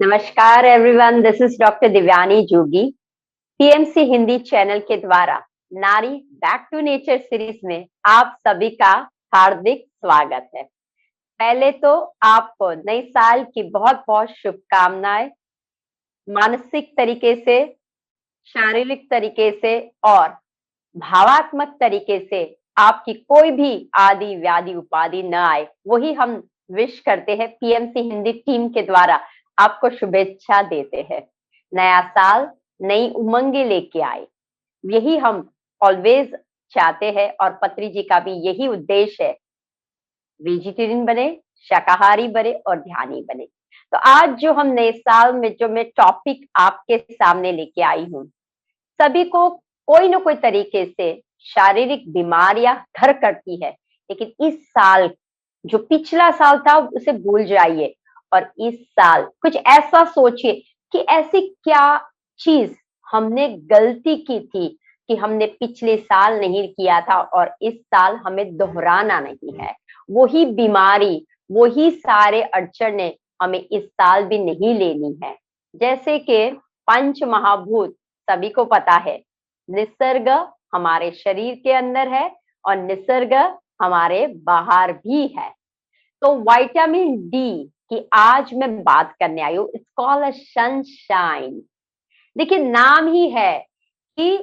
नमस्कार everyone, this is doctor Divyani Jogi. PMC Hindi channel के द्वारा नारी बैक टू नेचर सीरीज में आप सभी का हार्दिक स्वागत है। पहले तो आपको नए साल की बहुत बहुत शुभकामनाएं। मानसिक तरीके से, शारीरिक तरीके से और भावात्मक तरीके से आपकी कोई भी आदि व्याधि उपाधि न आए, वही हम विश करते हैं। पीएमसी हिंदी टीम के द्वारा आपको शुभेच्छा देते हैं। नया साल नई उमंगे लेके आए, यही हम ऑलवेज चाहते हैं और पत्री जी का भी यही उद्देश्य है। वेजिटेरियन बने, शाकाहारी बने और ध्यानी बने। तो आज जो हम नए साल में जो मैं टॉपिक आपके सामने लेके आई हूँ, सभी को कोई ना कोई तरीके से शारीरिक बीमारियां घर करती है, लेकिन इस साल जो पिछला साल था उसे भूल जाइए और इस साल कुछ ऐसा सोचिए कि ऐसी क्या चीज हमने गलती की थी कि हमने पिछले साल नहीं किया था और इस साल हमें दोहराना नहीं है। वही बीमारी, वही सारे अड़चने हमें इस साल भी नहीं लेनी है। जैसे कि पंच महाभूत सभी को पता है, निसर्ग हमारे शरीर के अंदर है और निसर्ग हमारे बाहर भी है। तो विटामिन डी की आज मैं बात करने आई हूँ। It's called a sunshine. देखिए, नाम ही है कि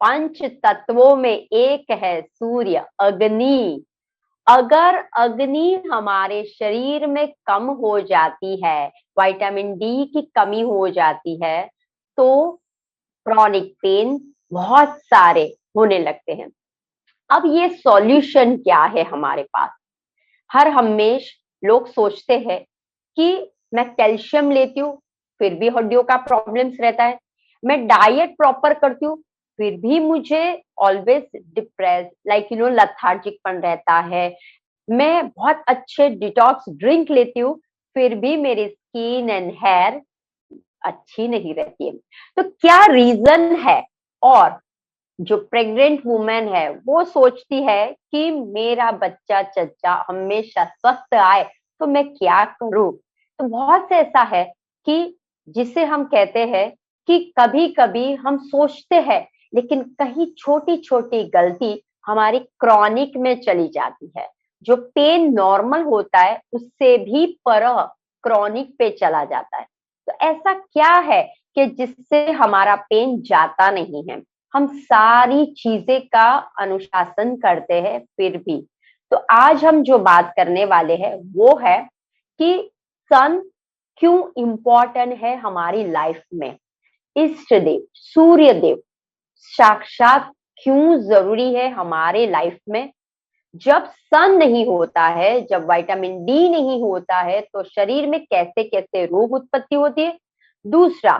पंच तत्वों में एक है सूर्य, अग्नि। अगर अग्नि हमारे शरीर में कम हो जाती है, विटामिन डी की कमी हो जाती है, तो क्रॉनिक पेन बहुत सारे होने लगते हैं। अब ये सॉल्यूशन क्या है हमारे पास? हर हमेश लोग सोचते हैं कि मैं कैल्शियम लेती हूँ फिर भी हड्डियों का प्रॉब्लम्स रहता है, मैं डाइट प्रॉपर करती हूँ फिर भी मुझे ऑलवेज डिप्रेस लथार्जिकपन रहता है, मैं बहुत अच्छे डिटॉक्स ड्रिंक लेती हूँ फिर भी मेरी स्किन एंड हेयर अच्छी नहीं रहती है। तो क्या रीजन है? और जो प्रेग्नेंट वुमेन है वो सोचती है कि मेरा बच्चा चच्चा हमेशा स्वस्थ आए, तो मैं क्या करूं? तो बहुत से ऐसा है कि जिसे हम कहते हैं कि कभी कभी हम सोचते हैं, लेकिन कहीं छोटी छोटी गलती हमारी क्रॉनिक में चली जाती है। जो पेन नॉर्मल होता है उससे भी पर क्रॉनिक पे चला जाता है। तो ऐसा क्या है कि जिससे हमारा पेन जाता नहीं है? हम सारी चीजें का अनुशासन करते हैं फिर भी। तो आज हम जो बात करने वाले हैं वो है कि सन क्यों इम्पोर्टेंट है हमारी लाइफ में। इष्ट देव, सूर्य देव साक्षात क्यों जरूरी है हमारे लाइफ में। जब सन नहीं होता है, जब विटामिन डी नहीं होता है, तो शरीर में कैसे कैसे रोग उत्पत्ति होती है। दूसरा,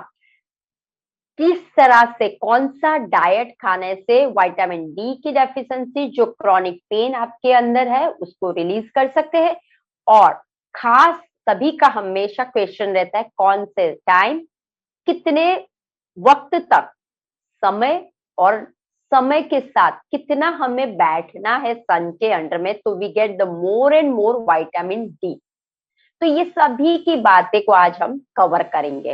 किस तरह से कौन सा डाइट खाने से विटामिन डी की डेफिशिएंसी, जो क्रॉनिक पेन आपके अंदर है, उसको रिलीज कर सकते हैं। और खास सभी का हमेशा क्वेश्चन रहता है, कौन से टाइम, कितने वक्त तक समय, और समय के साथ कितना हमें बैठना है सन के अंडर में, तो we get the more and more vitamin D. तो ये सभी की बातें को आज हम कवर करेंगे।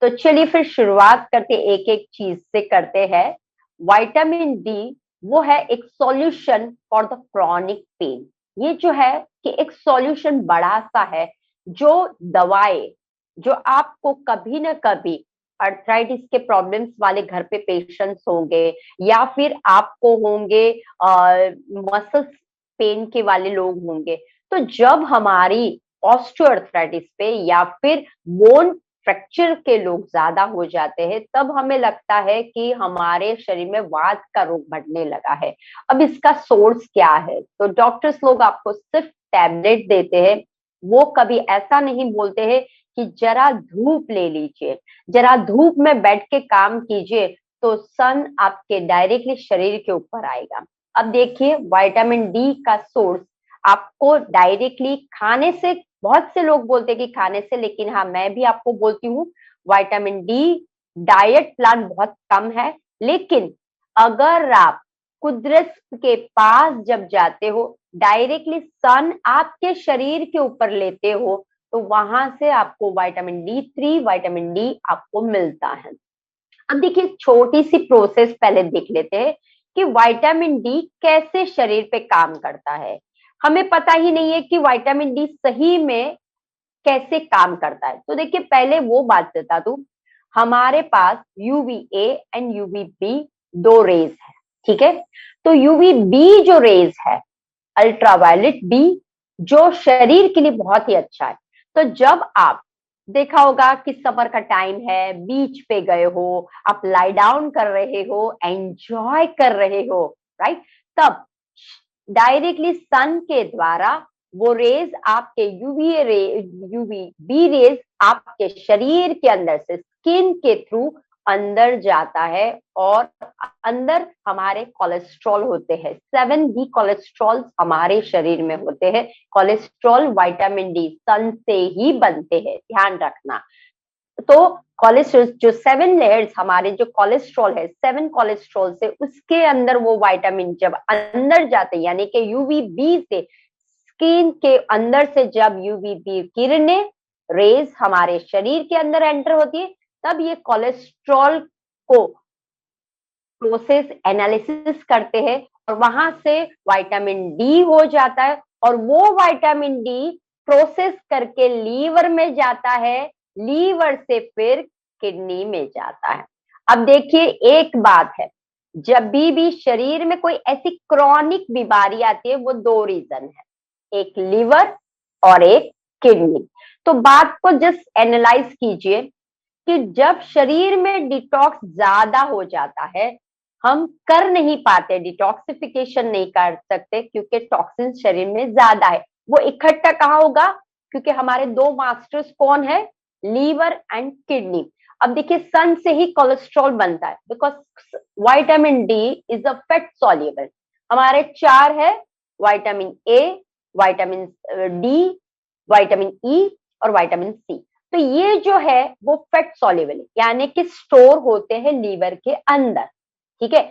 तो चलिए फिर शुरुआत करते, एक एक चीज से करते हैं। विटामिन डी वो है एक solution for the chronic pain. ये जो है कि एक सॉल्यूशन बड़ा सा है, जो दवाएं जो आपको कभी ना कभी अर्थराइटिस के प्रॉब्लम्स वाले घर पे पेशेंट्स होंगे, या फिर आपको होंगे मसल्स पेन के वाले लोग होंगे, तो जब हमारी ऑस्टियोआर्थराइटिस पे या फिर बोन फ्रैक्चर के लोग ज्यादा हो जाते हैं, तब हमें लगता है कि हमारे शरीर में वात का रोग बढ़ने लगा है। अब इसका सोर्स क्या है? तो डॉक्टर्स लोग आपको सिर्फ टैबलेट देते हैं। वो कभी ऐसा नहीं बोलते हैं कि जरा धूप ले लीजिए, जरा धूप में बैठ के काम कीजिए, तो सन आपके डायरेक्टली शरीर के ऊपर आएगा। अब देखिए, विटामिन डी का सोर्स आपको डायरेक्टली खाने से, बहुत से लोग बोलते हैं कि खाने से, लेकिन हाँ, मैं भी आपको बोलती हूँ विटामिन डी डाइट प्लान बहुत कम है। लेकिन अगर आप कुदरत के पास जब जाते हो, डायरेक्टली सन आपके शरीर के ऊपर लेते हो, तो वहां से आपको विटामिन D3, विटामिन D आपको मिलता है। अब देखिए छोटी सी प्रोसेस पहले देख लेते हैं कि विटामिन D कैसे शरीर पे काम करता है। हमें पता ही नहीं है कि विटामिन D सही में कैसे काम करता है। तो देखिए पहले वो बात बता दूं, हमारे पास UVA एंड UVB दो रेज है, ठीक है। तो UVB जो रेज है, अल्ट्रावायलेट बी, जो शरीर के लिए बहुत ही अच्छा है। तो जब आप देखा होगा कि समर का टाइम है, बीच पे गए हो, आप लाई डाउन कर रहे हो, एंजॉय कर रहे हो, राइट, तब डायरेक्टली सन के द्वारा वो रेज आपके यूवी बी रेज आपके शरीर के अंदर से स्किन के थ्रू अंदर जाता है, और अंदर हमारे कोलेस्ट्रॉल होते हैं, 7B कोलेस्ट्रॉल हमारे शरीर में होते हैं। कोलेस्ट्रॉल विटामिन D सन से ही बनते हैं, ध्यान रखना। तो कोलेस्ट्रॉल जो 7 लेयर्स, हमारे जो कोलेस्ट्रॉल है 7 कोलेस्ट्रॉल से, उसके अंदर वो विटामिन जब अंदर जाते हैं, यानी कि UVB से स्किन के अंदर से जब UVB किरणें रेज हमारे शरीर के अंदर एंटर होती है, तब ये कोलेस्ट्रॉल को प्रोसेस एनालिसिस करते हैं, और वहां से विटामिन D हो जाता है, और वो विटामिन D प्रोसेस करके लीवर में जाता है, लीवर से फिर किडनी में जाता है। अब देखिए एक बात है, जब भी शरीर में कोई ऐसी क्रॉनिक बीमारी आती है, वो दो रीजन है, एक लीवर और एक किडनी। तो बात को जस्ट एनालाइज कीजिए कि जब शरीर में डिटॉक्स ज्यादा हो जाता है, हम कर नहीं पाते, डिटॉक्सिफिकेशन नहीं कर सकते, क्योंकि टॉक्सिन शरीर में ज्यादा है। वो इकट्ठा कहाँ होगा, क्योंकि हमारे दो मास्टर्स कौन है, लीवर एंड किडनी। अब देखिए सन से ही कोलेस्ट्रॉल बनता है, because vitamin D is a fat soluble. हमारे चार है, vitamin A, vitamin D, vitamin E और विटामिन C। तो ये जो है वो फैट सॉल्युबल है, यानी कि स्टोर होते हैं लीवर के अंदर, ठीक है।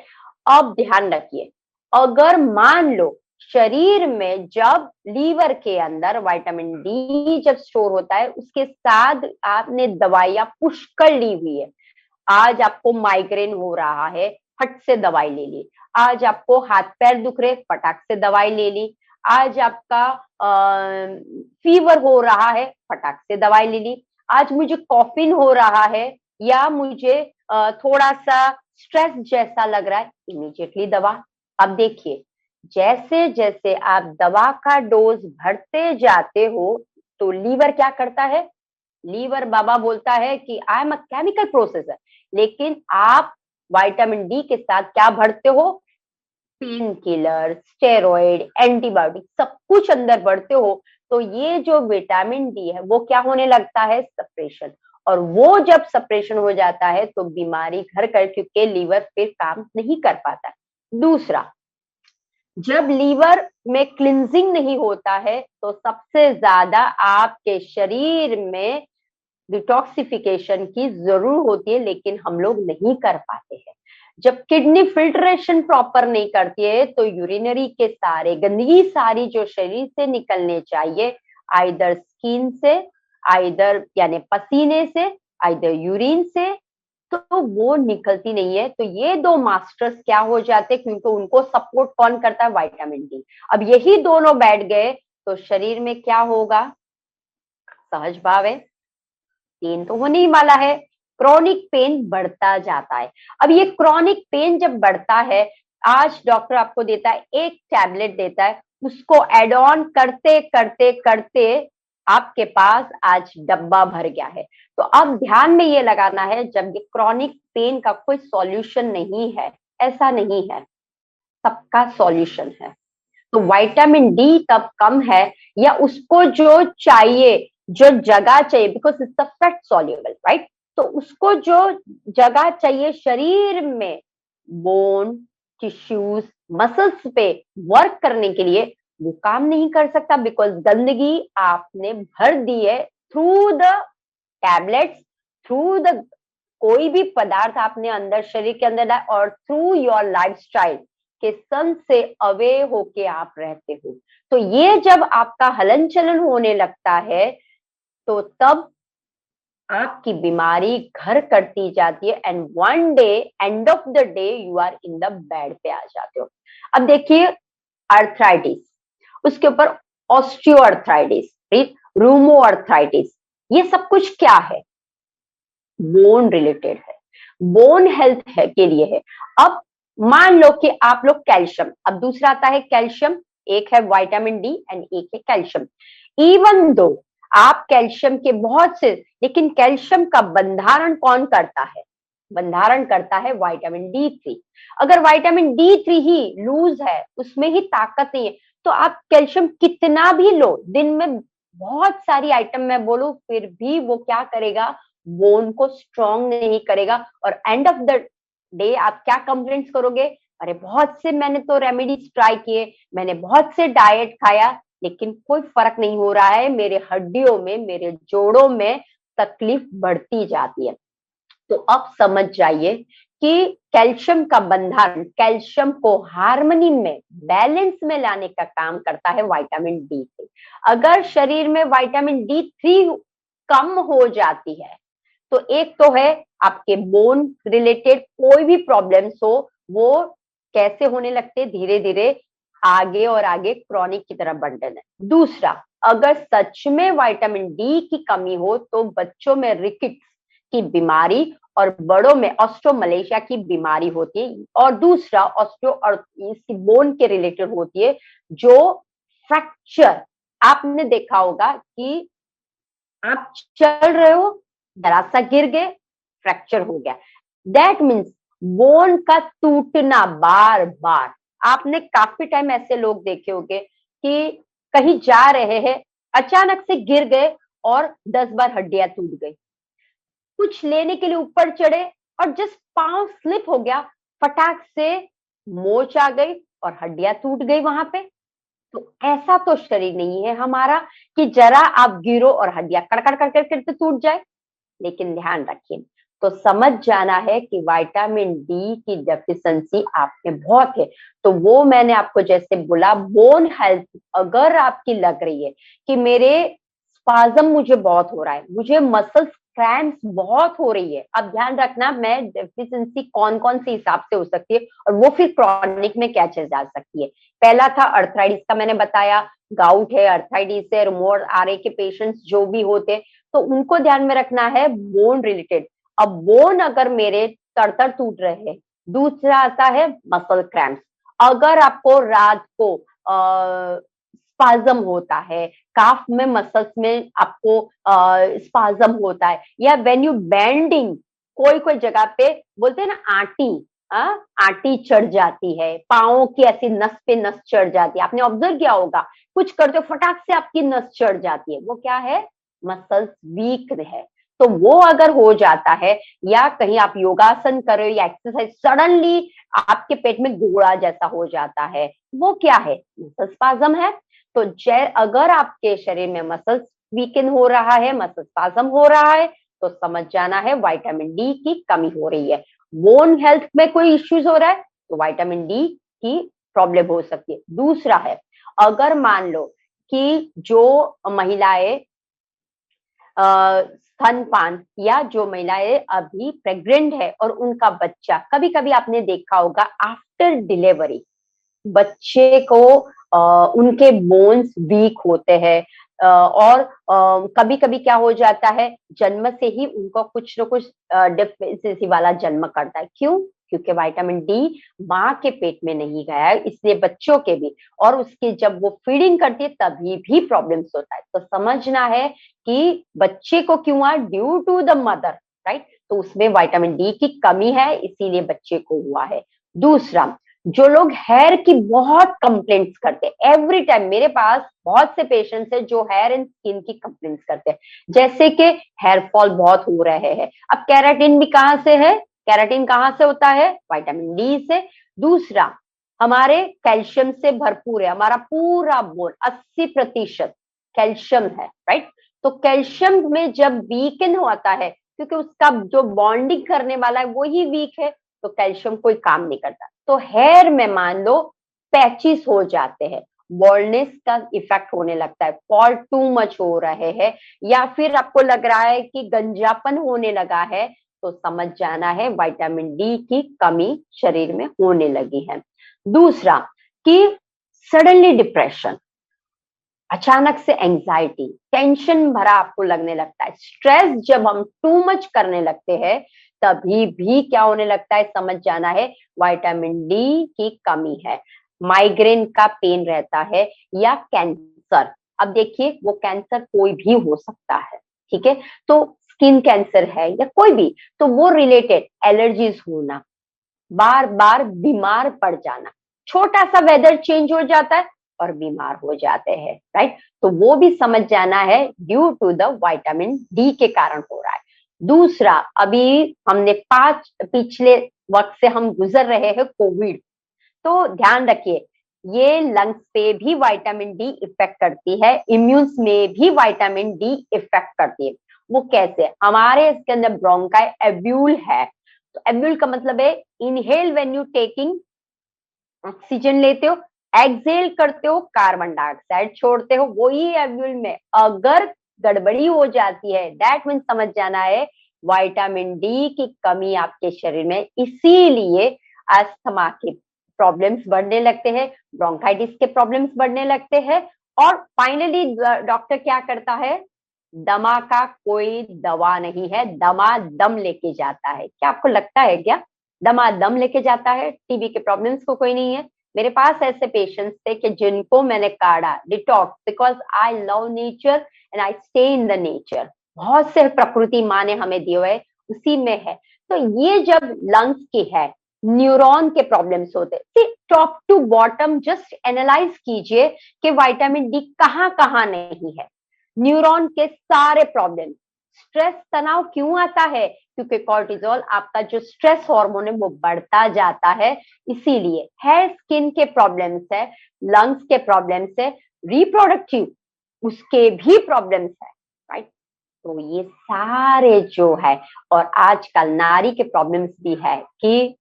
अब ध्यान रखिए, अगर मान लो शरीर में जब लीवर के अंदर विटामिन D जब स्टोर होता है, उसके साथ आपने दवाइयां पुष्कळ ली हुई है, आज आपको माइग्रेन हो रहा है, फट से दवाई ले ली। आज आपको हाथ पैर दुख रहे, फटाक से दवाई ले ली। आज आपका फीवर हो रहा है, फटाक से दवाई ले ली। आज मुझे कॉफिन हो रहा है, या मुझे थोड़ा सा स्ट्रेस जैसा लग रहा है, इमीडिएटली दवा। अब देखिए जैसे जैसे आप दवा का डोज भरते जाते हो, तो लीवर क्या करता है, लीवर बाबा बोलता है कि I am a chemical processor, लेकिन आप विटामिन D के साथ क्या भरते हो, पेन किलर, स्टेरॉइड, एंटीबायोटिक, सब कुछ अंदर भरते हो। तो ये जो विटामिन D है वो क्या होने लगता है, सप्रेशन। और वो जब सप्रेशन हो जाता है तो बीमारी घर कर, क्योंकि लीवर फिर काम नहीं कर पाता। दूसरा, जब लीवर में क्लिनजिंग नहीं होता है, तो सबसे ज्यादा आपके शरीर में डिटॉक्सिफिकेशन की जरूर होती है, लेकिन हम लोग नहीं कर पाते हैं। जब किडनी फिल्ट्रेशन प्रॉपर नहीं करती है, तो यूरिनरी के सारे गंदगी सारी जो शरीर से निकलने चाहिए, आइदर स्किन से, आइदर यानी पसीने से, आइदर यूरिन से, तो वो निकलती नहीं है। तो ये दो मास्टर्स क्या हो जाते हैं, क्योंकि उनको सपोर्ट कौन करता है, विटामिन D। अब यही दोनों बैठ गए तो शरीर में क्या होगा, सहज भाव है, पेन तो होने ही वाला है, क्रॉनिक पेन बढ़ता जाता है। अब ये क्रॉनिक पेन जब बढ़ता है, आज डॉक्टर आपको देता है एक टैबलेट देता है, उसको एड ऑन करते करते करते आपके पास आज डब्बा भर गया है। तो अब ध्यान में ये लगाना है, जब ये क्रॉनिक पेन का कोई सॉल्यूशन नहीं है, ऐसा नहीं है, सबका सॉल्यूशन है। तो विटामिन D तब कम है, या उसको जो चाहिए, जो जगह चाहिए, because it's a fat soluble, right. तो उसको जो जगह चाहिए शरीर में, बोन, टिश्यूज, मसल्स पे वर्क करने के लिए, वो काम नहीं कर सकता, बिकॉज गंदगी आपने भर दी है through the tablets, through the कोई भी पदार्थ आपने अंदर शरीर के अंदर लाया, और थ्रू योर लाइफस्टाइल के सन से अवे होके आप रहते हो। तो ये जब आपका हलन चलन होने लगता है, तो तब आपकी बीमारी घर करती जाती है and one day, end of the day, you are in the bed पे आ जाते हो। अब देखिए, अर्थराइटिस, उसके ऊपर ऑस्टियो अर्थराइटिस, रूमो अर्थराइटिस, ये सब कुछ क्या है? बोन रिलेटेड है, बोन हेल्थ है के लिए है। अब मान लो कि आप लोग कैल्शियम, अब दूसरा आता है कैल्शियम, एक है विटामिन डी एंड एक है कैल्शियम। इवन दो आप कैल्शियम के बहुत से, लेकिन कैल्शियम का बंधारण कौन करता है? बंधारण करता है विटामिन डी 3। अगर विटामिन डी 3 ही लूज है, उसमें ही ताकत नहीं है, तो आप कैल्शियम कितना भी लो, दिन में बहुत सारी आइटम मैं बोलूं, फिर भी वो क्या करेगा? बोन को स्ट्रॉन्ग नहीं करेगा। और एंड ऑफ द डे आप क्या कंप्लेंट्स करोगे? अरे बहुत से मैंने तो रेमेडीज ट्राई किए, मैंने बहुत से डाइट खाया, लेकिन कोई फर्क नहीं हो रहा है, मेरे हड्डियों में, मेरे जोड़ों में तकलीफ बढ़ती जाती है। तो अब समझ जाइए कि कैल्शियम का बंधारण, कैल्शियम को हार्मनी में, बैलेंस में लाने का काम करता है विटामिन डी 3। अगर शरीर में विटामिन डी 3 कम हो जाती है, तो एक तो है आपके बोन रिलेटेड कोई भी प्रॉब्लम्स हो, वो कैसे होने लगते? धीरे धीरे आगे और आगे क्रॉनिक की तरफ बढ़ने है। दूसरा, अगर सच में विटामिन डी की कमी हो, तो बच्चों में रिकेट्स की बीमारी और बड़ों में ऑस्टियोमलेशिया की बीमारी होती है। और दूसरा ऑस्टियो और बोन के रिलेटेड होती है, जो फ्रैक्चर। आपने देखा होगा कि आप चल रहे हो, जरा सा गिर गए, फ्रैक्चर हो गया। दैट मीन्स बोन का टूटना बार बार। आपने काफी टाइम ऐसे लोग देखे होंगे कि कहीं जा रहे हैं, अचानक से गिर गए और 10 बार हड्डियां टूट गई। कुछ लेने के लिए ऊपर चढ़े और जस्ट पांव स्लिप हो गया, फटाक से मोच आ गई और हड्डियां टूट गई वहां पे। तो ऐसा तो शरीर नहीं है हमारा कि जरा आप गिरो और हड्डियां कड़कड़ करके करके टूट जाए। लेकिन ध्यान रखिए, तो समझ जाना है कि विटामिन डी की डेफिशिएंसी आप में बहुत है। तो वो मैंने आपको जैसे बोला, बोन हेल्थ अगर आपकी लग रही है कि मेरे स्पाज्म मुझे बहुत हो रहा है, मुझे मसल्स क्रैम्प्स बहुत हो रही है, अब ध्यान रखना, मैं डेफिशिएंसी कौन कौन सी हिसाब से हो सकती है और वो फिर क्रॉनिक में क्या चीज जा सकती है। पहला था अर्थराइटिस का, मैंने बताया, गाउट है, अर्थराइटिस है, रुमोर आरए के पेशेंट्स जो भी होते, तो उनको ध्यान में रखना है बोन रिलेटेड। अब बोन अगर मेरे तड़तड़ टूट रहे हैं। दूसरा आता है मसल क्रैम्प्स। अगर आपको रात को स्पाज्म होता है, काफ में मसल्स में आपको स्पाज्म होता है, या व्हेन यू बेंडिंग, कोई कोई जगह पे बोलते हैं ना आटी, आटी चढ़ जाती है, पाओ की ऐसी नस पे नस चढ़ जाती है, आपने ऑब्जर्व किया होगा, कुछ करते हो फटाक से आपकी नस चढ़ जाती है, वो क्या है? मसल्स वीक है। तो वो अगर हो जाता है, या कहीं आप योगासन कर रहे हो या एक्सरसाइज, सडनली आपके पेट में गोड़ा जैसा हो जाता है, वो क्या है? मसल स्पाज्म है। तो अगर आपके शरीर में मसल्स वीकन हो रहा है, मसल स्पाज्म हो रहा है, तो समझ जाना है विटामिन डी की कमी हो रही है। बोन हेल्थ में कोई इश्यूज हो रहा है, तो विटामिन डी की प्रॉब्लम हो सकती है। दूसरा है, अगर मान लो कि जो महिलाएं स्तनपान, या जो महिलाएं अभी प्रेग्नेंट है और उनका बच्चा, कभी कभी आपने देखा होगा आफ्टर डिलीवरी बच्चे को उनके बोन्स वीक होते हैं, और कभी कभी क्या हो जाता है, जन्म से ही उनको कुछ न कुछ डेफिशिएंसी वाला जन्म करता है। क्यों? क्योंकि विटामिन डी माँ के पेट में नहीं गया है, इसलिए बच्चों के भी, और उसके जब वो फीडिंग करती है तभी भी प्रॉब्लम्स होता है। तो समझना है कि बच्चे को क्यों हुआ? Due to the mother, right? तो उसमें विटामिन डी की कमी है, इसीलिए बच्चे को हुआ है। दूसरा, जो लोग हेयर की बहुत कंप्लेंट्स करते हैं, एवरी टाइम मेरे पास बहुत से पेशेंट्स हैं जो हेयर एंड स्किन की कंप्लेंट्स करते हैं, जैसे कि हेयर फॉल बहुत हो रहे हैं। अब कैराटिन भी कहाँ से है? कैराटिन कहाँ से होता है? विटामिन डी से। दूसरा, हमारे कैल्शियम से भरपूर है, हमारा पूरा बोन 80% कैल्शियम है, राइट? तो कैल्शियम में जब वीकन होता है, क्योंकि उसका जो बॉन्डिंग करने वाला है वो ही वीक है, तो कैल्शियम कोई काम नहीं करता। तो हेयर में मान लो पैचिस हो जाते हैं, बॉल्डनेस का इफेक्ट होने लगता है, फॉल टू मच हो रहे हैं, या फिर आपको लग रहा है कि गंजापन होने लगा है, तो समझ जाना है विटामिन डी की कमी शरीर में होने लगी है। दूसरा कि सडनली डिप्रेशन, अचानक से एंजाइटी, टेंशन भरा आपको लगने लगता है, स्ट्रेस जब हम टू मच करने लगते हैं तभी भी क्या होने लगता है, समझ जाना है विटामिन डी की कमी है। माइग्रेन का पेन रहता है या कैंसर, अब देखिए वो कैंसर कोई भी हो सकता है, ठीक है, तो स्किन कैंसर है या कोई भी, तो वो रिलेटेड एलर्जीज होना, बार बार बीमार पड़ जाना, छोटा सा वेदर चेंज हो जाता है और बीमार हो जाते हैं, राइट, तो वो भी समझ जाना है due to the vitamin D के कारण हो रहा है। दूसरा, अभी हमने पिछले वक्त से हम गुजर रहे हैं कोविड, तो ध्यान रखिए ये लंग्स पे भी विटामिन डी इफेक्ट करती है, इम्यून्स में भी विटामिन डी इफेक्ट करती है। वो कैसे, हमारे इसके अंदर ब्रोंकाई एब्यूल है, तो एब्यूल का मतलब है inhale when you taking oxygen लेते हो, एक्सेल करते हो कार्बन डाइऑक्साइड छोड़ते हो, वही एब्यूल में अगर गड़बड़ी हो जाती है दैट मीन समझ जाना है विटामिन डी की कमी आपके शरीर में, इसीलिए अस्थमा के प्रॉब्लम्स बढ़ने लगते हैं, ब्रोंकाइटिस के प्रॉब्लम्स बढ़ने लगते हैं, और फाइनली डॉक्टर क्या करता है, दमा का कोई दवा नहीं है, दमा दम लेके जाता है। क्या आपको लगता है क्या दमा दम लेके जाता है? टीबी के प्रॉब्लम्स को कोई नहीं है। मेरे पास ऐसे पेशेंट्स थे कि जिनको मैंने काढ़ा detox, because I love nature and I stay in the nature, बहुत से प्रकृति माँ ने हमें दिए हुए उसी में है। तो ये जब लंग्स की है, न्यूरॉन के प्रॉब्लम्स होते, top to bottom just analyze कीजिए कि विटामिन डी कहाँ कहाँ नहीं है। न्यूरॉन के सारे प्रॉब्लम, स्ट्रेस तनाव क्यों आता है, क्योंकि कॉर्टिजोल आपका जो स्ट्रेस हार्मोन है वो बढ़ता जाता है, इसीलिए है। स्किन के प्रॉब्लम्स है, लंग्स के प्रॉब्लम्स है, रिप्रोडक्टिव उसके भी प्रॉब्लम्स है, राइट। तो ये सारे जो है, और आजकल नारी के प्रॉब्लम्स भी है कि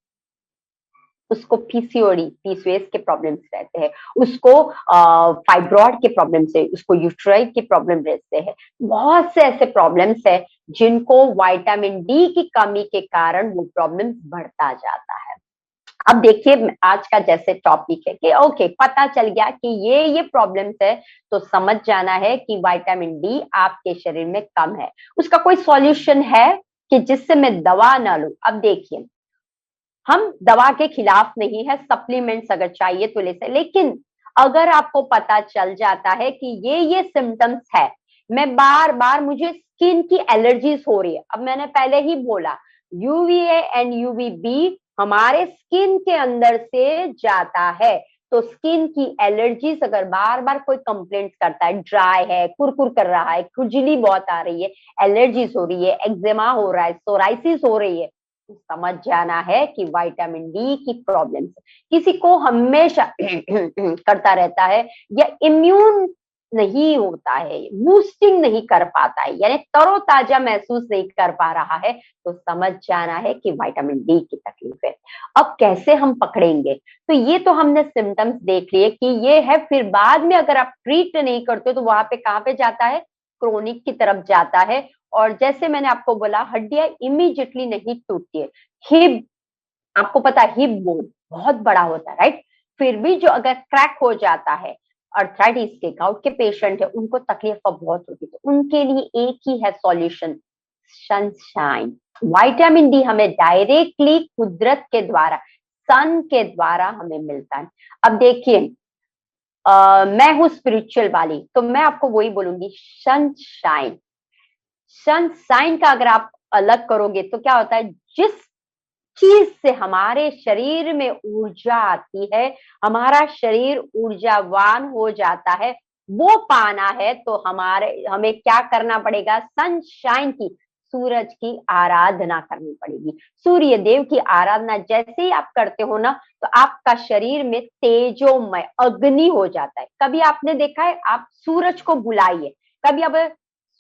उसको पीसीओडी पीसीओएस के प्रॉब्लम्स रहते हैं, उसको फाइब्रॉइड के प्रॉब्लम्स है, उसको यूट्राइड के प्रॉब्लम रहते हैं, बहुत से ऐसे प्रॉब्लम्स है जिनको विटामिन डी की कमी के कारण वो प्रॉब्लम बढ़ता जाता है। अब देखिए आज का जैसे टॉपिक है कि ओके पता चल गया कि ये प्रॉब्लम्स है, तो समझ जाना है कि विटामिन डी आपके शरीर में कम है। उसका कोई सॉल्यूशन है कि जिससे मैं दवा ना लूं? अब देखिए हम दवा के खिलाफ नहीं है, सप्लीमेंट्स अगर चाहिए तो ले सकते, लेकिन अगर आपको पता चल जाता है कि ये सिम्टम्स है, मैं बार बार मुझे स्किन की एलर्जीज हो रही है, अब मैंने पहले ही बोला यूवीए एंड यूवीबी हमारे स्किन के अंदर से जाता है, तो स्किन की एलर्जीज अगर बार बार कोई कंप्लेंट करता है, ड्राई है, कुरकुर कर रहा है, खुजली बहुत आ रही है, एलर्जीज हो रही है, एक्जेमा हो रहा है, सोराइसिस हो रही है, समझ जाना है कि विटामिन डी की प्रॉब्लम। किसी को हमेशा करता रहता है या इम्यून नहीं होता है, बूस्टिंग नहीं कर पाता है, यानी तरोताजा महसूस नहीं कर पा रहा है, तो समझ जाना है कि विटामिन डी की तकलीफ है। अब कैसे हम पकड़ेंगे? तो ये तो हमने सिम्टम्स देख लिए कि ये है, फिर बाद में अगर आप ट्रीट नहीं करते तो वहां पे कहाँ पे जाता है, क्रोनिक की तरफ जाता है। और जैसे मैंने आपको बोला हड्डियां इमीडिएटली नहीं टूटती है, हिप आपको पता है हिप बोन बहुत बड़ा होता है, राइट, फिर भी जो अगर क्रैक हो जाता है, अर्थराइटिस के गाउट के पेशेंट है उनको तकलीफ बहुत होती है, तो उनके लिए एक ही है सॉल्यूशन, सनशाइन। विटामिन डी हमें डायरेक्टली कुदरत के द्वारा, सन के द्वारा हमें मिलता है। अब देखिए मैं हूं स्पिरिचुअल वाली, तो मैं आपको वही बोलूंगी, सनशाइन। सनशाइन का अगर आप अलग करोगे तो क्या होता है, जिस चीज से हमारे शरीर में ऊर्जा आती है, हमारा शरीर ऊर्जावान हो जाता है, वो पाना है तो हमें क्या करना पड़ेगा, सनशाइन की, सूरज की आराधना करनी पड़ेगी। सूर्य देव की आराधना जैसे ही आप करते हो ना, तो आपका शरीर में तेजोमय अग्नि हो जाता है। कभी आपने देखा है, आप सूरज को बुलाइए, कभी अब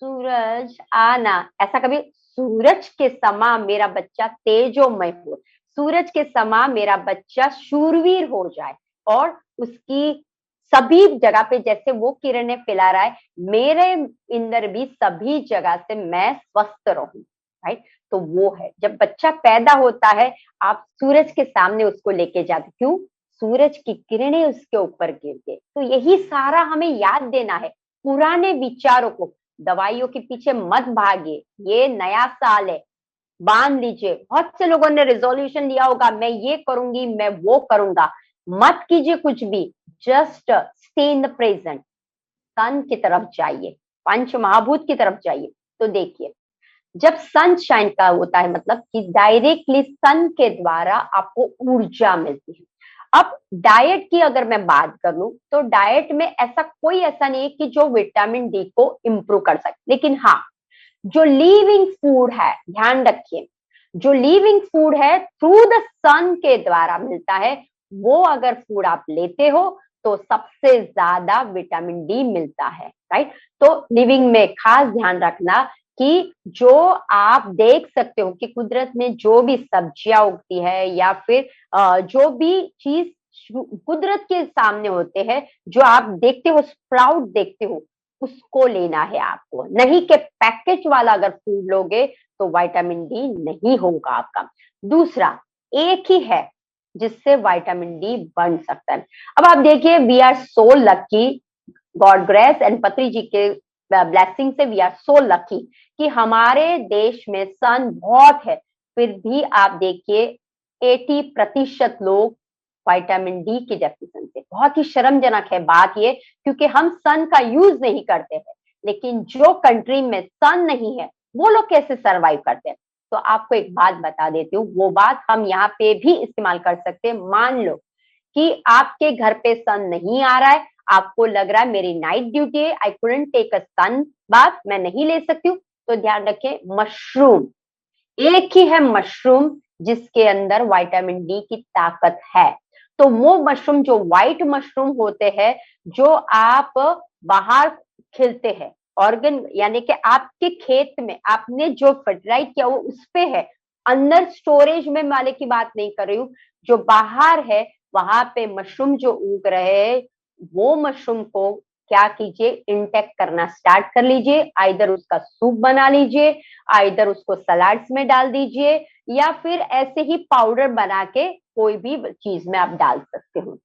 सूरज आना, ऐसा कभी, सूरज के समा मेरा बच्चा तेजोमय हो, सूरज के समा मेरा बच्चा शूरवीर हो जाए, और उसकी सभी जगह पे जैसे वो किरणें फैला रहा है, मेरे अंदर भी सभी जगह से मैं स्वस्थ रहूं, राइट। तो वो है, जब बच्चा पैदा होता है आप सूरज के सामने उसको लेके जाते, क्यों? सूरज की किरणें उसके ऊपर गिरते। तो यही सारा हमें याद देना है, पुराने विचारों को, दवाइयों के पीछे मत भागिए। ये नया साल है, बांध लीजिए। बहुत से लोगों ने रिजोल्यूशन लिया होगा, मैं ये करूंगी, मैं वो करूंगा। मत कीजिए कुछ भी, just stay in the present. Sun की तरफ जाइए, पंच महाभूत की तरफ जाइए। तो देखिए, जब सनशाइन का होता है मतलब कि डायरेक्टली सन के द्वारा आपको ऊर्जा मिलती है। अब डाइट की अगर मैं बात कर लूं तो डाइट में ऐसा कोई ऐसा नहीं है कि जो विटामिन डी को इंप्रूव कर सके, लेकिन हाँ, जो लिविंग फूड है, ध्यान रखिए, जो लिविंग फूड है थ्रू द सन के द्वारा मिलता है, वो अगर फूड आप लेते हो तो सबसे ज्यादा विटामिन डी मिलता है, राइट। तो लिविंग में खास ध्यान रखना कि जो आप देख सकते हो कि कुदरत में जो भी सब्जियां उगती है या फिर जो भी चीज कुदरत के सामने होते हैं, जो आप देखते हो, स्प्राउट देखते हो, उसको लेना है आपको, नहीं कि पैकेज वाला अगर फूड लोगे तो विटामिन डी नहीं होगा आपका। दूसरा, एक ही है जिससे विटामिन डी बन सकता है। अब आप देखिए, we are so lucky, God grace and Patri ji के ब्लेसिंग से वी आर सो लकी कि हमारे देश में सन बहुत है, फिर भी आप देखिए 80% लोग विटामिन डी के डेफिशिएंसी से। बहुत ही शर्मजनक है बात ये, क्योंकि हम सन का यूज नहीं करते हैं, लेकिन जो कंट्री में सन नहीं है वो लोग कैसे सरवाइव करते हैं। तो आपको एक बात बता देती हूँ, वो बात हम यहाँ पे भी इस्तेमाल कर सकते हैं। मान लो कि आपके घर पे सन नहीं आ रहा है, आपको लग रहा है मेरी नाइट ड्यूटी है, आई कुडंट टेक अ सन बात, मैं नहीं ले सकती हूँ, तो ध्यान रखें, मशरूम, एक ही है मशरूम जिसके अंदर विटामिन डी की ताकत है। तो वो मशरूम, जो व्हाइट मशरूम होते हैं, जो आप बाहर खिलते हैं, ऑर्गन यानी कि आपके खेत में आपने जो फर्टिलाइज किया वो उस पे है, अंदर स्टोरेज में वाले की बात नहीं कर रही हूँ, जो बाहर है वहां पे मशरूम जो उग रहे हैं, वो मशरूम को क्या कीजिए, इंटेक करना स्टार्ट कर लीजिए। आइदर उसका सूप बना लीजिए, आइदर उसको सलाड्स में डाल दीजिए, या फिर ऐसे ही पाउडर बना के कोई भी चीज में आप डाल सकते हो।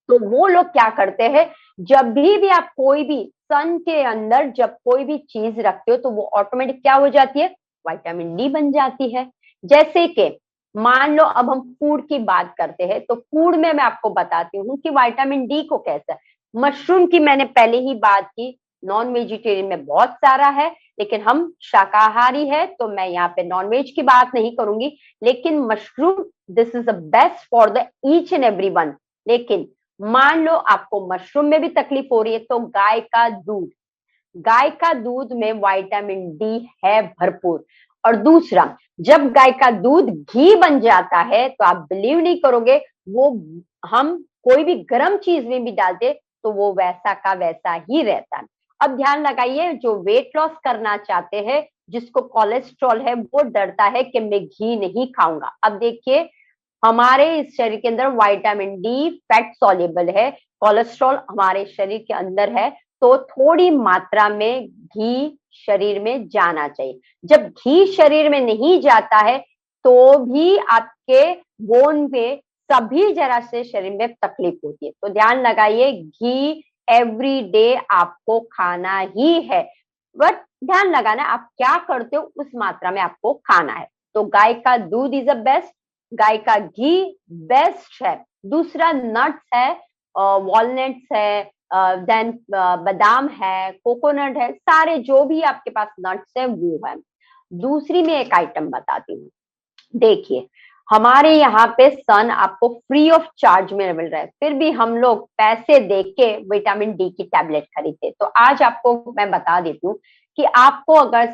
तो वो लोग क्या करते हैं, जब भी आप कोई भी सन के अंदर जब कोई भी चीज रखते हो तो वो ऑटोमेटिक क्या हो जाती है, विटामिन डी बन जाती है। जैसे कि मान लो अब हम फूड की बात करते हैं, तो फूड में मैं आपको बताती हूँ कि विटामिन डी को कैसे, मशरूम की मैंने पहले ही बात की, नॉन वेजिटेरियन में बहुत सारा है, लेकिन हम शाकाहारी है तो मैं यहाँ पे नॉन वेज की बात नहीं करूंगी, लेकिन mushroom this is the best for the each and every one. लेकिन मान लो आपको मशरूम में भी तकलीफ हो रही है, तो गाय का दूध, गाय का दूध में विटामिन डी है भरपूर। और दूसरा, जब गाय का दूध घी बन जाता है तो आप बिलीव नहीं करोगे, वो हम कोई भी गर्म चीज में भी डालते तो वो वैसा का वैसा ही रहता है। अब ध्यान लगाइए, जो वेट लॉस करना चाहते हैं, जिसको कोलेस्ट्रॉल है, वो डरता है कि मैं घी नहीं खाऊंगा। अब देखिए, हमारे इस शरीर के अंदर विटामिन डी फैट सॉल्युबल है, कोलेस्ट्रॉल हमारे शरीर के अंदर है, तो थोड़ी मात्रा में घी शरीर में जाना चाहिए। जब घी शरीर में नहीं जाता है तो भी आपके बोन में सभी जरा से शरीर में तकलीफ होती है। तो ध्यान लगाइए, घी एवरी डे आपको खाना ही है, बट ध्यान लगाना आप क्या करते हो उस मात्रा में आपको खाना है। तो गाय का दूध इज अ बेस्ट, गाय का घी बेस्ट है। दूसरा, नट्स है, वॉलनट्स है, देन बादाम है, कोकोनट है, सारे जो भी आपके पास नट्स है वो है। दूसरी में एक आइटम बताती हूँ, देखिए हमारे यहाँ पे सन आपको फ्री ऑफ चार्ज में मिल रहा है, फिर भी हम लोग पैसे दे के विटामिन डी की टैबलेट खरीदते। तो आज आपको मैं बता देती हूँ कि आपको अगर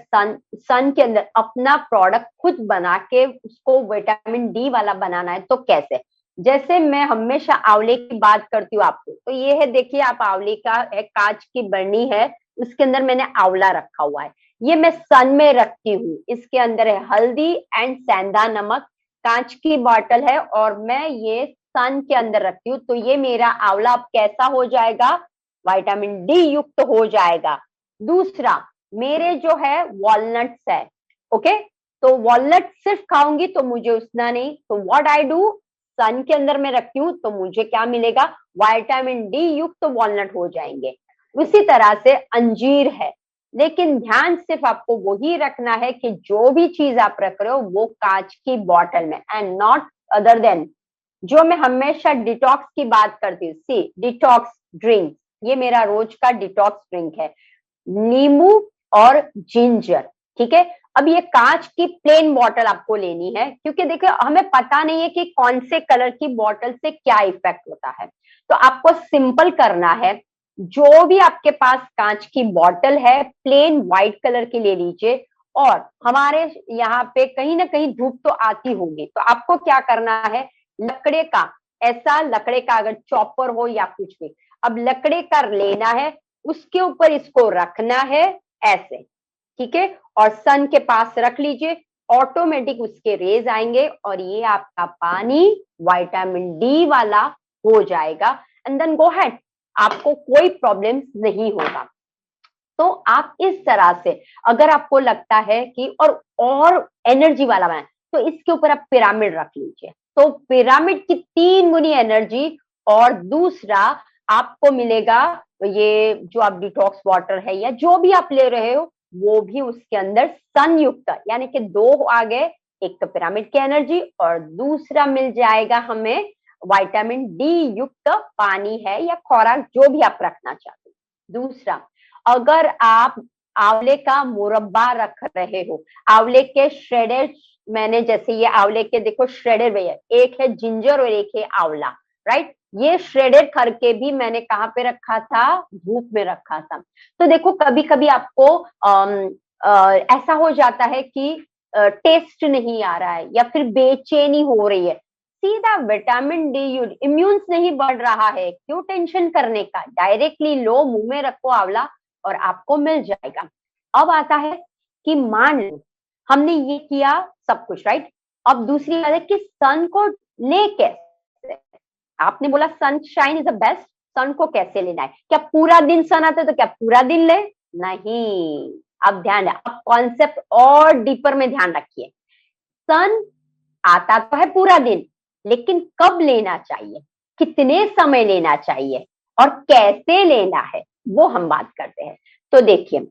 सन के अंदर अपना प्रोडक्ट खुद बना के उसको विटामिन डी वाला बनाना है तो कैसे। जैसे मैं हमेशा आंवले की बात करती हूँ आपको, तो ये है, देखिए आप, आंवले का एक कांच की बरनी है, उसके अंदर मैंने आंवला रखा हुआ है, ये मैं सन में रखती हूँ। इसके अंदर है हल्दी एंड सेंधा नमक, कांच की बॉटल है, और मैं ये सन के अंदर रखती हूँ तो ये मेरा आंवला अब कैसा हो जाएगा, विटामिन डी युक्त हो जाएगा। दूसरा, मेरे जो है वॉलनट्स है, ओके, तो वॉलनट सिर्फ खाऊंगी तो मुझे उतना नहीं, तो व्हाट आई डू, सन के अंदर मैं रखती हूँ तो मुझे क्या मिलेगा, विटामिन डी युक्त वॉलनट हो जाएंगे। उसी तरह से अंजीर है, लेकिन ध्यान सिर्फ आपको वही रखना है कि जो भी चीज आप रख रहे हो वो कांच की बॉटल में, एंड नॉट अदर देन, जो मैं हमेशा डिटॉक्स की बात करती हूँ, सी डिटॉक्स ड्रिंक, ये मेरा रोज का डिटॉक्स ड्रिंक है, नींबू और जिंजर, ठीक है। अब ये कांच की प्लेन बॉटल आपको लेनी है, क्योंकि देखिए हमें पता नहीं है कि कौन से कलर की बॉटल से क्या इफेक्ट होता है, तो आपको सिंपल करना है, जो भी आपके पास कांच की बॉटल है प्लेन व्हाइट कलर की ले लीजिए, और हमारे यहाँ पे कहीं ना कहीं धूप तो आती होगी, तो आपको क्या करना है, लकड़े का, ऐसा लकड़े का अगर चॉपर हो या कुछ भी, अब लकड़े का लेना है, उसके ऊपर इसको रखना है ऐसे, ठीक है, और सन के पास रख लीजिए, ऑटोमेटिक उसके रेज आएंगे और ये आपका पानी विटामिन डी वाला हो जाएगा, एंड देन गो हेड, आपको कोई प्रॉब्लम नहीं होगा। तो आप इस तरह से, अगर आपको लगता है कि और एनर्जी वाला बनाए, तो इसके ऊपर आप पिरामिड रख लीजिए, तो पिरामिड की 3 गुनी एनर्जी, और दूसरा आपको मिलेगा ये जो आप डिटॉक्स वाटर है या जो भी आप ले रहे हो वो भी उसके अंदर संयुक्त, यानी कि 2 आ गए, एक तो पिरामिड की एनर्जी और दूसरा मिल जाएगा हमें विटामिन डी युक्त पानी है या खुराक जो भी आप रखना चाहते हो। दूसरा, अगर आप आंवले का मुरब्बा रख रहे हो, आंवले के श्रेडेड, मैंने जैसे ये आंवले के देखो श्रेडेड भैया, एक है जिंजर और एक है आंवला, राइट, ये श्रेडेड करके भी मैंने कहाँ पे रखा था, धूप में रखा था। तो देखो कभी कभी आपको ऐसा हो जाता है कि टेस्ट नहीं आ रहा है या फिर बेचैनी हो रही है, सीधा विटामिन डी इम्यून्स नहीं बढ़ रहा है, क्यों टेंशन करने का, डायरेक्टली लो, मुंह में रखो आंवला और आपको मिल जाएगा। अब आता है कि मान लो हमने ये किया सब कुछ, राइट, अब दूसरी बात है कि सन को ले कैसे, आपने बोला सनशाइन इज द बेस्ट, सन को कैसे लेना है, क्या पूरा दिन सन आता है तो क्या पूरा दिन ले, नहीं, अब ध्यान है, अब कॉन्सेप्ट और डीपर में ध्यान रखिए, सन आता तो है पूरा दिन, लेकिन कब लेना चाहिए, कितने समय लेना चाहिए और कैसे लेना है, वो हम बात करते हैं। तो देखिए,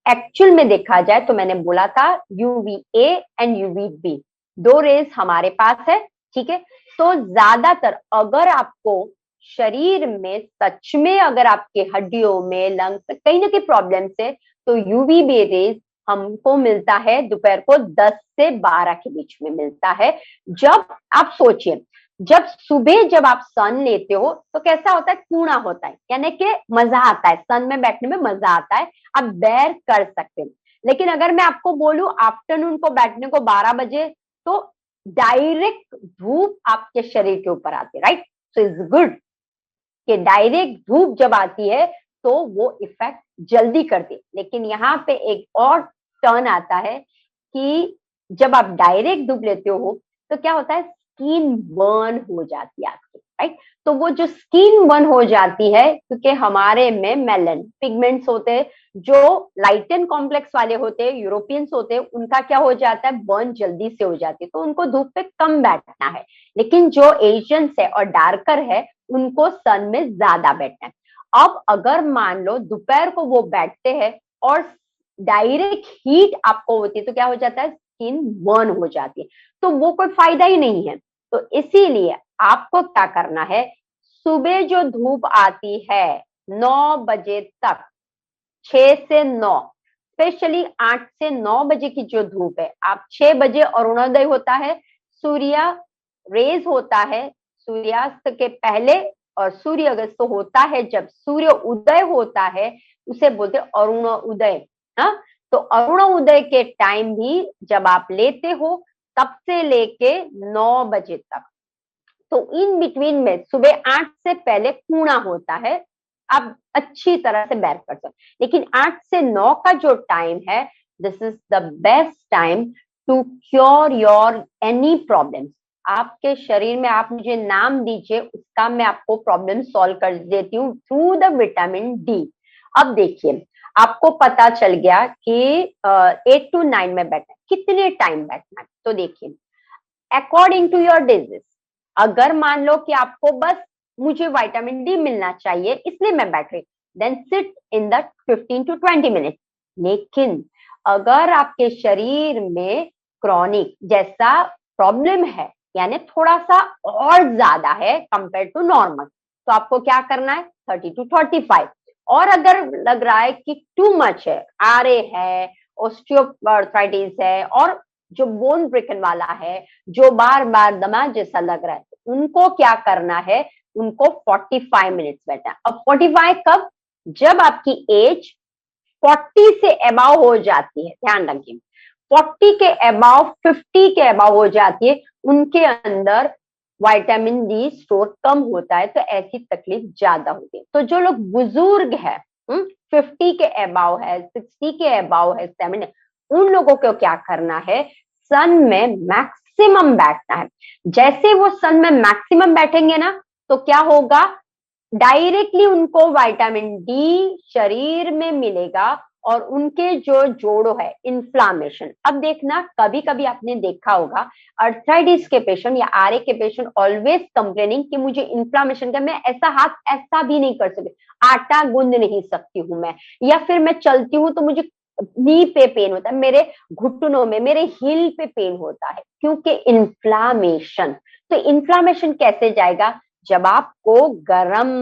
एक्चुअल में देखा जाए तो मैंने बोला था यूवीए एंड यूवीबी 2 रेज हमारे पास है, ठीक है, तो ज्यादातर अगर आपको शरीर में सच में, अगर आपके हड्डियों में, लंग्स में कहीं ना कहीं प्रॉब्लम है, तो यूवीबी रेज हमको मिलता है दोपहर को 10 से 12 के बीच में मिलता है। जब आप सोचिए, जब सुबह जब आप सन लेते हो तो कैसा होता है, कूणा होता है, यानी कि मजा आता है, सन में बैठने में मजा आता है, आप बेर कर सकते हैं। लेकिन अगर मैं आपको बोलूं आफ्टरनून को बैठने को 12 बजे, तो डायरेक्ट धूप आपके शरीर के ऊपर आती है, राइट, सो इट्स गुड कि डायरेक्ट धूप जब आती है तो वो इफेक्ट जल्दी करती है। लेकिन यहाँ पे एक और टर्न आता है कि जब आप डायरेक्ट धूप लेते हो तो क्या होता है, स्किन बर्न हो जाती है आपकी, राइट, तो वो जो स्किन बर्न हो जाती है, क्योंकि हमारे में मेलन पिगमेंट्स होते हैं, जो लाइटन कॉम्प्लेक्स वाले होते हैं, यूरोपियंस होते हैं, उनका क्या हो जाता है, बर्न जल्दी से हो जाती है, तो उनको धूप पे कम बैठना है। लेकिन जो एशियंस है और डार्कर है उनको सन में ज्यादा बैठना है। अब अगर मान लो दोपहर को वो बैठते हैं और डायरेक्ट हीट आपको होती है, तो क्या हो जाता है, स्किन बर्न हो जाती है, तो वो कोई फायदा ही नहीं है। तो इसीलिए आपको क्या करना है, सुबह जो धूप आती है 9 बजे तक, 6 से 9, स्पेशली 8 से 9 बजे की जो धूप है, आप 6 बजे अरुणोदय होता है, सूर्य रेज होता है सूर्यास्त के पहले, और सूर्य अस्त होता है जब सूर्य उदय होता है, उसे बोलते हैं अरुण उदय। हाँ, तो अरुण उदय के टाइम भी जब आप लेते हो तब से लेके 9 बजे तक, तो इन बिटवीन में सुबह 8 से पहले कूणा होता है, आप अच्छी तरह से बैर कर सकते, लेकिन 8 से 9 का जो टाइम है, this is the best time to cure your any problems. आपके शरीर में, आप मुझे नाम दीजिए उसका, मैं आपको प्रॉब्लम सॉल्व कर देती हूँ थ्रू द विटामिन डी। अब देखिए, आपको पता चल गया कि 8 to 9 में बैठना है, कितने टाइम बैठना है। तो देखिए, अकॉर्डिंग टू योर डिजीज, अगर मान लो कि आपको बस मुझे विटामिन डी मिलना चाहिए इसलिए मैं बैठ रही, then sit in the 15 to 20 minute. लेकिन अगर आपके शरीर में क्रॉनिक जैसा प्रॉब्लम है, यानी थोड़ा सा और ज्यादा है कंपेयर टू नॉर्मल, तो आपको क्या करना है, 30 to 35। और अगर लग रहा है कि टू मच है, आरए है, ऑस्टियोआर्थराइटिस है, और जो बोन ब्रेकन वाला है, जो बार बार दमा जैसा लग रहा है, उनको क्या करना है, उनको 45 मिनट्स बैठना है। अब 45 कब, जब आपकी एज 40 से अबाव हो जाती है, ध्यान रखिए, 40 के अबाव, 50 के अबाव हो जाती है, उनके अंदर विटामिन डी स्टोर कम होता है, तो ऐसी तकलीफ ज्यादा होती है। तो जो लोग बुजुर्ग है, 50 के अबाव है, 60 के अबाव है, 70, उन लोगों को क्या करना है, सन में मैक्सिमम बैठना है। जैसे वो सन में मैक्सिमम बैठेंगे ना, तो क्या होगा, डायरेक्टली उनको विटामिन डी शरीर में मिलेगा, और उनके जो जोड़ों है, इन्फ्लामेशन। अब देखना, कभी कभी आपने देखा होगा, अर्थराइटिस के पेशेंट या आरए के पेशेंट ऑलवेज कंप्लेनिंग कि मुझे इन्फ्लामेशन का, मैं ऐसा हाथ ऐसा भी नहीं कर सकती, आटा गूंद नहीं सकती हूँ मैं, या फिर मैं चलती हूँ तो मुझे नी पे पेन होता है, मेरे घुटनों में, मेरे हील पे पेन होता है, क्योंकि इन्फ्लामेशन। तो इन्फ्लामेशन कैसे जाएगा, जब आपको गरम,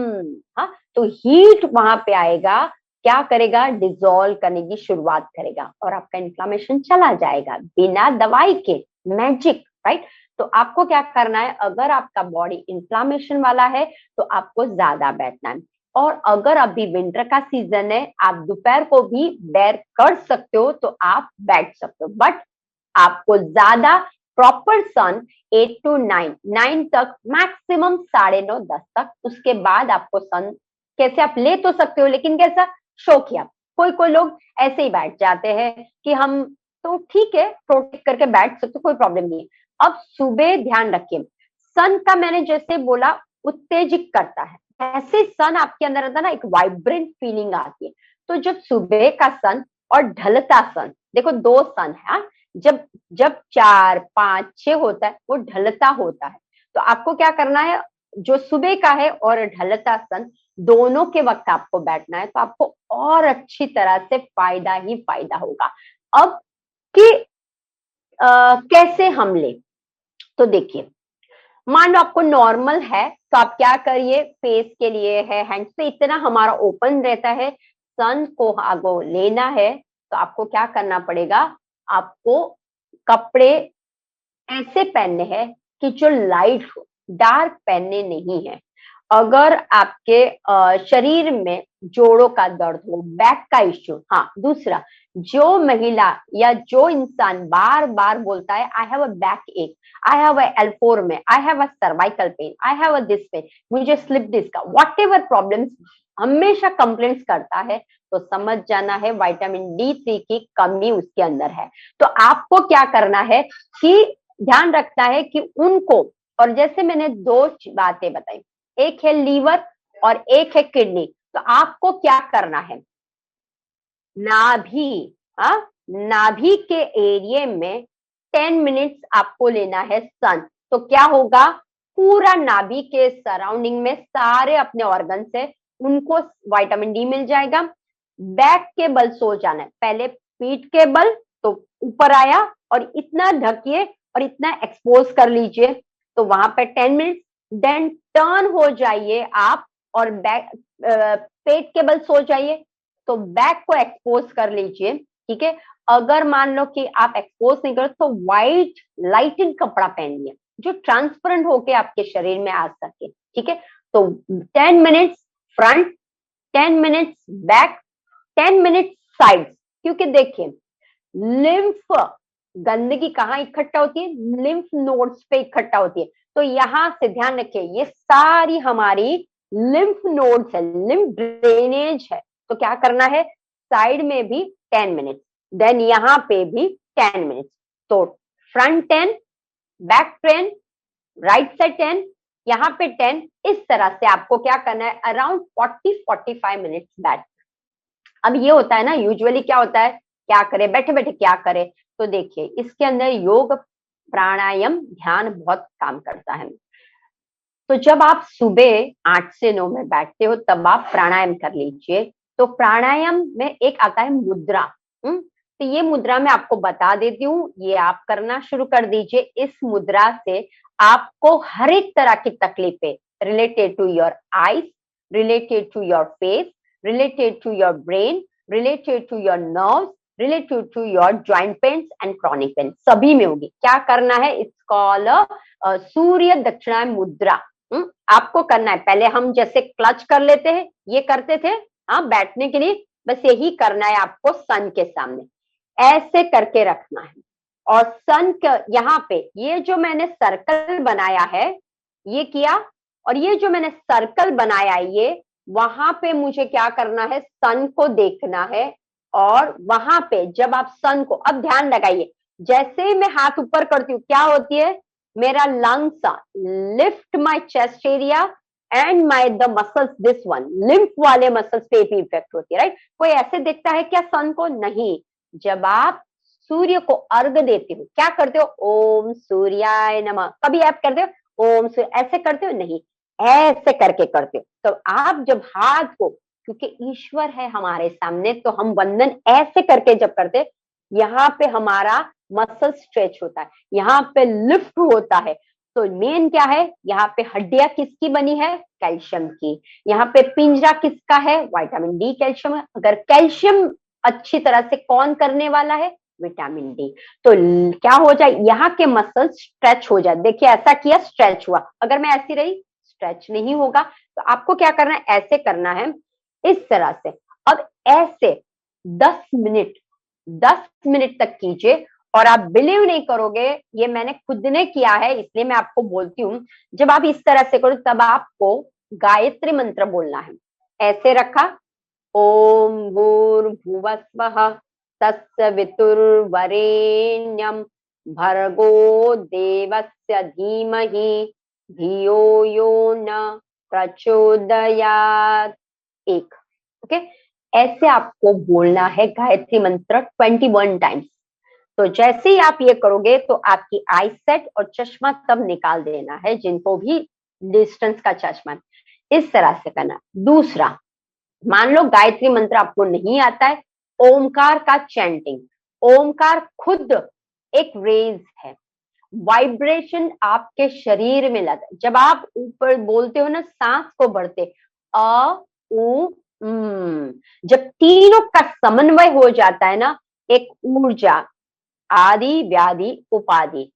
हाँ, तो हीट वहां पे आएगा, क्या करेगा, डिजोल्व करने की शुरुआत करेगा, और आपका इन्फ्लामेशन चला जाएगा बिना दवाई के, मैजिक, राइट। तो आपको क्या करना है, अगर आपका बॉडी इन्फ्लामेशन वाला है तो आपको ज्यादा बैठना है। और अगर अभी विंटर का सीजन है, आप दोपहर को भी बेयर कर सकते हो, तो आप बैठ सकते हो, बट आपको ज्यादा प्रॉपर सन 8 to 9 तक, मैक्सिमम 9:30 10 तक, उसके बाद आपको सन कैसे आप ले तो सकते हो, लेकिन कैसा, शौकिया। कोई कोई लोग ऐसे ही बैठ जाते हैं कि हम, तो ठीक है, प्रोटेक्ट करके बैठ सकते, कोई प्रॉब्लम नहीं है। अब सुबह ध्यान रखिए, सन का मैंने जैसे बोला उत्तेजित करता है, ऐसे सन आपके अंदर आता ना, एक वाइब्रेंट फीलिंग आती है। तो जब सुबह का सन और ढलता सन, देखो दो सन है, हाँ? जब जब 4 5 6 होता है, वो ढलता होता है। तो आपको क्या करना है, जो सुबह का है और ढलता सन, दोनों के वक्त आपको बैठना है, तो आपको और अच्छी तरह से फायदा ही फायदा होगा। अब कि कैसे हम ले, तो देखिए, मान लो आपको नॉर्मल है, तो आप क्या करिए, फेस के लिए है, हैंड से इतना हमारा ओपन रहता है, सन को आगो लेना है, तो आपको क्या करना पड़ेगा, आपको कपड़े ऐसे पहनने हैं कि जो लाइट हो, डार्क पहनने नहीं है। अगर आपके शरीर में जोड़ों का दर्द हो, बैक का इश्यू, हाँ, दूसरा, जो महिला या जो इंसान बार बार बोलता है आई हैव अ बैक एक, आई हैव अ L4 में, I have a cervical pain, I have a this pain, मुझे स्लिप डिस्क का, वॉट एवर प्रॉब्लम्स हमेशा कंप्लेंट्स करता है, तो समझ जाना है विटामिन D3 की कमी उसके अंदर है। तो आपको क्या करना है कि ध्यान रखना है कि उनको, और जैसे मैंने दो बातें बताई, एक है लीवर और एक है किडनी, तो आपको क्या करना है, नाभि, हाँ, नाभि के एरिया में 10 मिनट्स आपको लेना है सन। तो क्या होगा, पूरा नाभि के सराउंडिंग में सारे अपने ऑर्गन है, उनको विटामिन डी मिल जाएगा। बैक के बल सो जाना है, पहले पीठ के बल, तो ऊपर आया और इतना ढकिए और इतना एक्सपोज कर लीजिए, तो वहां पे 10 मिनट्स, देन टर्न हो जाइए आप, और बैक, पेट के बल सो जाइए, तो बैक को एक्सपोज कर लीजिए, ठीक है। अगर मान लो कि आप एक्सपोज नहीं कर, तो व्हाइट लाइटेड कपड़ा पहनिए, जो ट्रांसपेरेंट होके आपके शरीर में आ सके, ठीक है। तो 10 minutes front, 10 minutes back, 10 minutes side, क्योंकि देखिए, लिम्फ, गंदगी कहाँ इकट्ठा होती है, लिम्फ नोड्स पे इकट्ठा होती है, तो यहां से ध्यान रखिए, ये सारी हमारी लिम्फ नोड्स है, लिम्फ ड्रेनेज है। तो क्या करना है, साइड में भी 10 मिनट्स, देन यहाँ पे भी 10 मिनट्स, तो फ्रंट 10, बैक 10, राइट से 10, यहाँ पे 10, इस तरह से आपको क्या करना है, अराउंड 40-45 मिनट्स बैठ। अब ये होता है ना, यूजुअली क्या होता है, क्या करे बैठे बैठे क्या करे, तो देखिए इसके अंदर योग, प्राणायाम, ध्यान बहुत काम करता है। तो जब आप सुबह 8 से 9 में बैठते हो तब आप प्राणायाम कर लीजिए। तो प्राणायाम में एक आता है मुद्रा। तो ये मुद्रा मैं आपको बता देती हूँ, ये आप करना शुरू कर दीजिए। इस मुद्रा से आपको हर एक तरह की तकलीफें related to your eyes, related to your face, related to your brain, related to your nerves, related to your joint pains and chronic pain, सभी में होगी। क्या करना है, इट्स कॉल सूर्य दक्षिणायन मुद्रा। आपको करना है, पहले हम जैसे क्लच कर लेते हैं, ये करते थे हाँ बैठने के लिए, बस यही करना है आपको। सन के सामने ऐसे करके रखना है, और सन यहाँ पे ये जो मैंने सर्कल बनाया है ये किया, और ये जो मैंने सर्कल बनाया है ये, वहां पे मुझे क्या करना है, सन को देखना है। और वहां पे जब आप सन को, अब ध्यान लगाइए, जैसे ही मैं हाथ ऊपर करती हूँ क्या होती है, मेरा lungs lift my chest area and my the muscles, this one lymph वाले मसल्स पे भी इफेक्ट होती है, राइट। कोई ऐसे देखता है क्या सन को, नहीं। जब आप सूर्य को अर्घ देते हो क्या करते हो, ओम सूर्याय नमः, कभी आप करते हो ओम सूर्य ऐसे करते हो, नहीं, ऐसे करके करते हो। तो आप जब हाथ को, क्योंकि ईश्वर है हमारे सामने, तो हम वंदन ऐसे करके जब करते, यहाँ पे हमारा मसल स्ट्रेच होता है, यहाँ पे लिफ्ट होता है। तो मेन क्या है, यहाँ पे हड्डियां किसकी बनी है, कैल्शियम की। यहाँ पे पिंजरा किसका है, विटामिन डी कैल्शियम है। अगर कैल्शियम अच्छी तरह से कौन करने वाला है, विटामिन डी। तो क्या हो जाए, यहाँ के मसल स्ट्रेच हो जाए। देखिए ऐसा किया, स्ट्रेच हुआ। अगर मैं ऐसी रही, स्ट्रेच नहीं होगा। तो आपको क्या करना है, ऐसे करना है इस तरह से। अब ऐसे 10 मिनट, 10 मिनट तक कीजिए। और आप बिलीव नहीं करोगे, ये मैंने खुद ने किया है इसलिए मैं आपको बोलती हूँ। जब आप इस तरह से करो तब आपको गायत्री मंत्र बोलना है। ऐसे रखा, ओम भूर्भुवस्वः तत्सवितुर्वरेण्यं भर्गो देवस्य धीमहि धियो यो न प्रचोदयात्। एक, ओके, ऐसे आपको बोलना है गायत्री मंत्र 21 टाइम्स। तो जैसे ही आप ये करोगे तो आपकी आई सेट, और चश्मा तब निकाल देना है जिनको भी डिस्टेंस का चश्मा, इस तरह से करना। दूसरा, मान लो गायत्री मंत्र आपको नहीं आता है, ओमकार का चैंटिंग। ओमकार खुद एक रेज है, वाइब्रेशन आपके शरीर में लगा। जब आप ऊपर बोलते हो ना, सांस को बढ़ते, अ उ जब तीनों का समन्वय हो जाता है ना, एक ऊर्जा, आदि व्याधि उपाधि,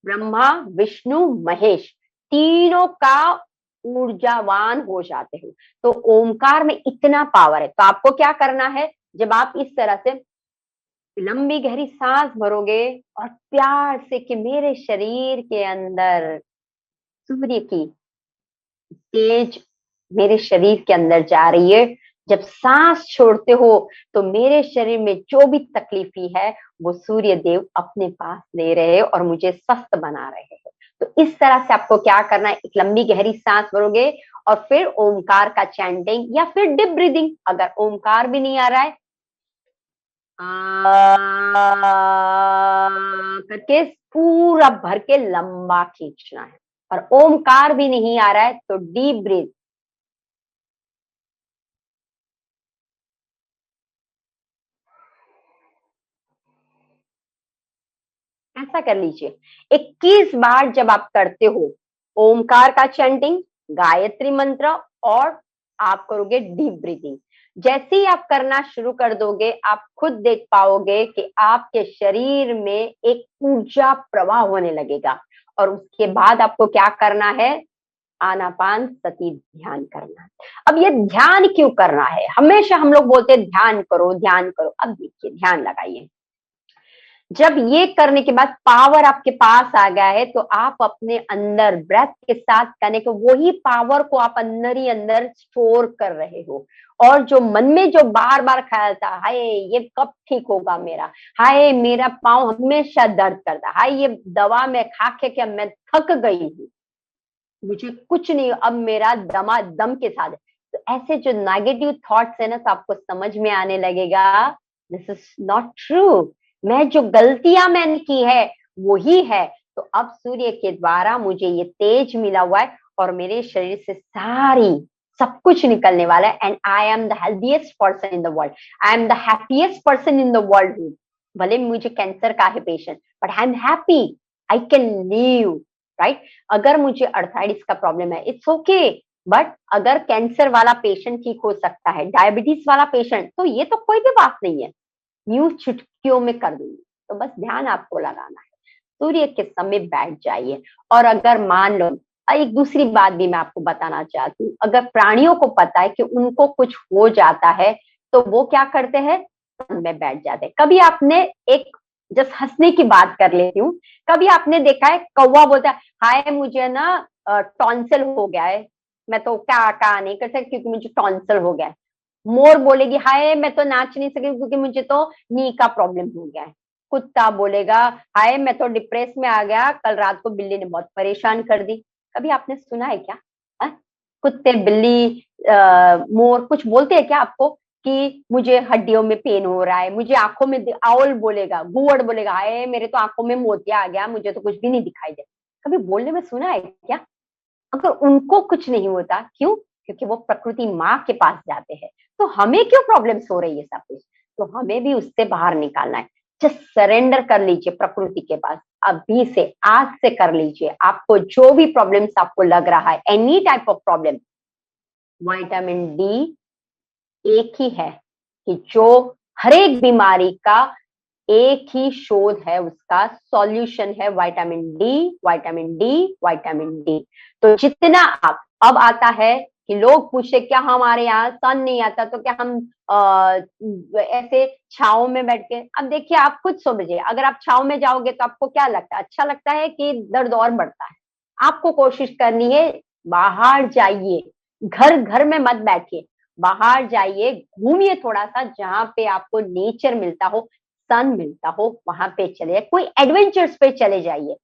ब्रह्मा विष्णु महेश, तीनों का ऊर्जावान हो जाते हैं। तो ओमकार में इतना पावर है। तो आपको क्या करना है, जब आप इस तरह से लंबी गहरी सांस भरोगे और प्यार से कि मेरे शरीर के अंदर सूर्य की तेज मेरे शरीर के अंदर जा रही है, जब सांस छोड़ते हो तो मेरे शरीर में जो भी तकलीफी है वो सूर्य देव अपने पास ले रहे हैं और मुझे स्वस्थ बना रहे हैं। तो इस तरह से आपको क्या करना है, एक लंबी गहरी सांस भरोगे और फिर ओमकार का चैंटिंग या फिर डीप ब्रीदिंग। अगर ओमकार भी नहीं आ रहा है, करके पूरा भर के लंबा खींचना है। और ओमकार भी नहीं आ रहा है तो डीप ब्रीथ, ऐसा कर लीजिए 21 बार। जब आप करते हो ओमकार का चैंटिंग, गायत्री मंत्र, और आप करोगे डीप ब्रीथिंग, जैसे ही आप करना शुरू कर दोगे आप खुद देख पाओगे कि आपके शरीर में एक ऊर्जा प्रवाह होने लगेगा। और उसके बाद आपको क्या करना है, आनापान सती ध्यान करना है। अब ये ध्यान क्यों करना है, हमेशा हम लोग बोलते हैं ध्यान करो ध्यान करो। अब देखिए, ध्यान लगाइए, जब ये करने के बाद पावर आपके पास आ गया है, तो आप अपने अंदर ब्रेथ के साथ कनेक्ट, वही पावर को आप अंदर ही अंदर स्टोर कर रहे हो। और जो मन में जो बार बार ख्याल था, हाय ये कब ठीक होगा मेरा, हाय मेरा पाँव हमेशा दर्द करता, हाय ये दवा में खा के क्या मैं थक गई हूँ, मुझे कुछ नहीं, अब मेरा दमा दम के साथ है। तो ऐसे जो नेगेटिव थॉट्स है ना, तो आपको समझ में आने लगेगा दिस इज नॉट ट्रू, मैं जो गलतियां मैंने की है वही है। तो अब सूर्य के द्वारा मुझे ये तेज मिला हुआ है और मेरे शरीर से सारी सब कुछ निकलने वाला है, and I am the healthiest person in the world, I am the happiest person in the world. भले मुझे कैंसर का है patient, but I am happy, I can leave, right. अगर मुझे अर्थराइटिस का प्रॉब्लम है, इट्स ओके, बट अगर cancer वाला पेशेंट ठीक हो सकता है, डायबिटीज वाला पेशेंट, तो ये तो कोई भी बात नहीं है, यूं चुटकियों में कर दूंगी। तो बस ध्यान आपको लगाना है, सूर्य के समय बैठ जाइए। और अगर मान लो, एक दूसरी बात भी मैं आपको बताना चाहती हूँ, अगर प्राणियों को पता है कि उनको कुछ हो जाता है, तो वो क्या करते हैं, सन में बैठ जाते हैं। कभी आपने, एक जस्ट हंसने की बात कर लेती हूँ, कभी आपने देखा है कौवा बोलता है, हाय मुझे ना टॉन्सिल हो गया है, मैं तो क्या क्या नहीं कर सकती क्योंकि मुझे टॉन्सिल हो गया है। मोर बोलेगी, हाय मैं तो नाच नहीं सकी क्योंकि मुझे तो नी का प्रॉब्लम हो गया है। कुत्ता बोलेगा, हाय मैं तो डिप्रेस में आ गया, कल रात को बिल्ली ने बहुत परेशान कर दी। कभी आपने सुना है क्या? हा? कुत्ते, बिल्ली, मोर कुछ बोलते हैं क्या आपको कि मुझे हड्डियों में पेन हो रहा है, मुझे आंखों में, आउल बोलेगा, गुवड़ बोलेगा, हाय मेरे तो आंखों में मोतिया आ गया, मुझे तो कुछ भी नहीं दिखाई दे। कभी बोलने में सुना है क्या? अगर उनको कुछ नहीं होता, क्यों? क्योंकि वो प्रकृति माँ के पास जाते हैं। तो हमें क्यों प्रॉब्लम्स हो रही है सब कुछ? तो हमें भी उससे बाहर निकालना है। जस्ट सरेंडर कर लीजिए प्रकृति के पास, अभी से, आज से कर लीजिए। आपको जो भी प्रॉब्लम्स आपको लग रहा है, any type of problem, vitamin D एक ही है कि जो हर एक बीमारी का एक ही शोध है, उसका सॉल्यूशन है vitamin D, vitamin D, vitamin D. तो जितना आप, अब आता है कि लोग पूछे क्या हमारे यहाँ सन नहीं आता, तो क्या हम ऐसे छाव में बैठ के, अब देखिए आप खुद समझिए, अगर आप छाव में जाओगे तो आपको क्या लगता है, अच्छा लगता है कि दर्द और बढ़ता है? आपको कोशिश करनी है, बाहर जाइए, घर घर में मत बैठिए, बाहर जाइए, घूमिए थोड़ा सा, जहां पे आपको नेचर मिलता हो, सन मिलता हो, वहां पे चले, कोई एडवेंचर्स पे चले जाइए।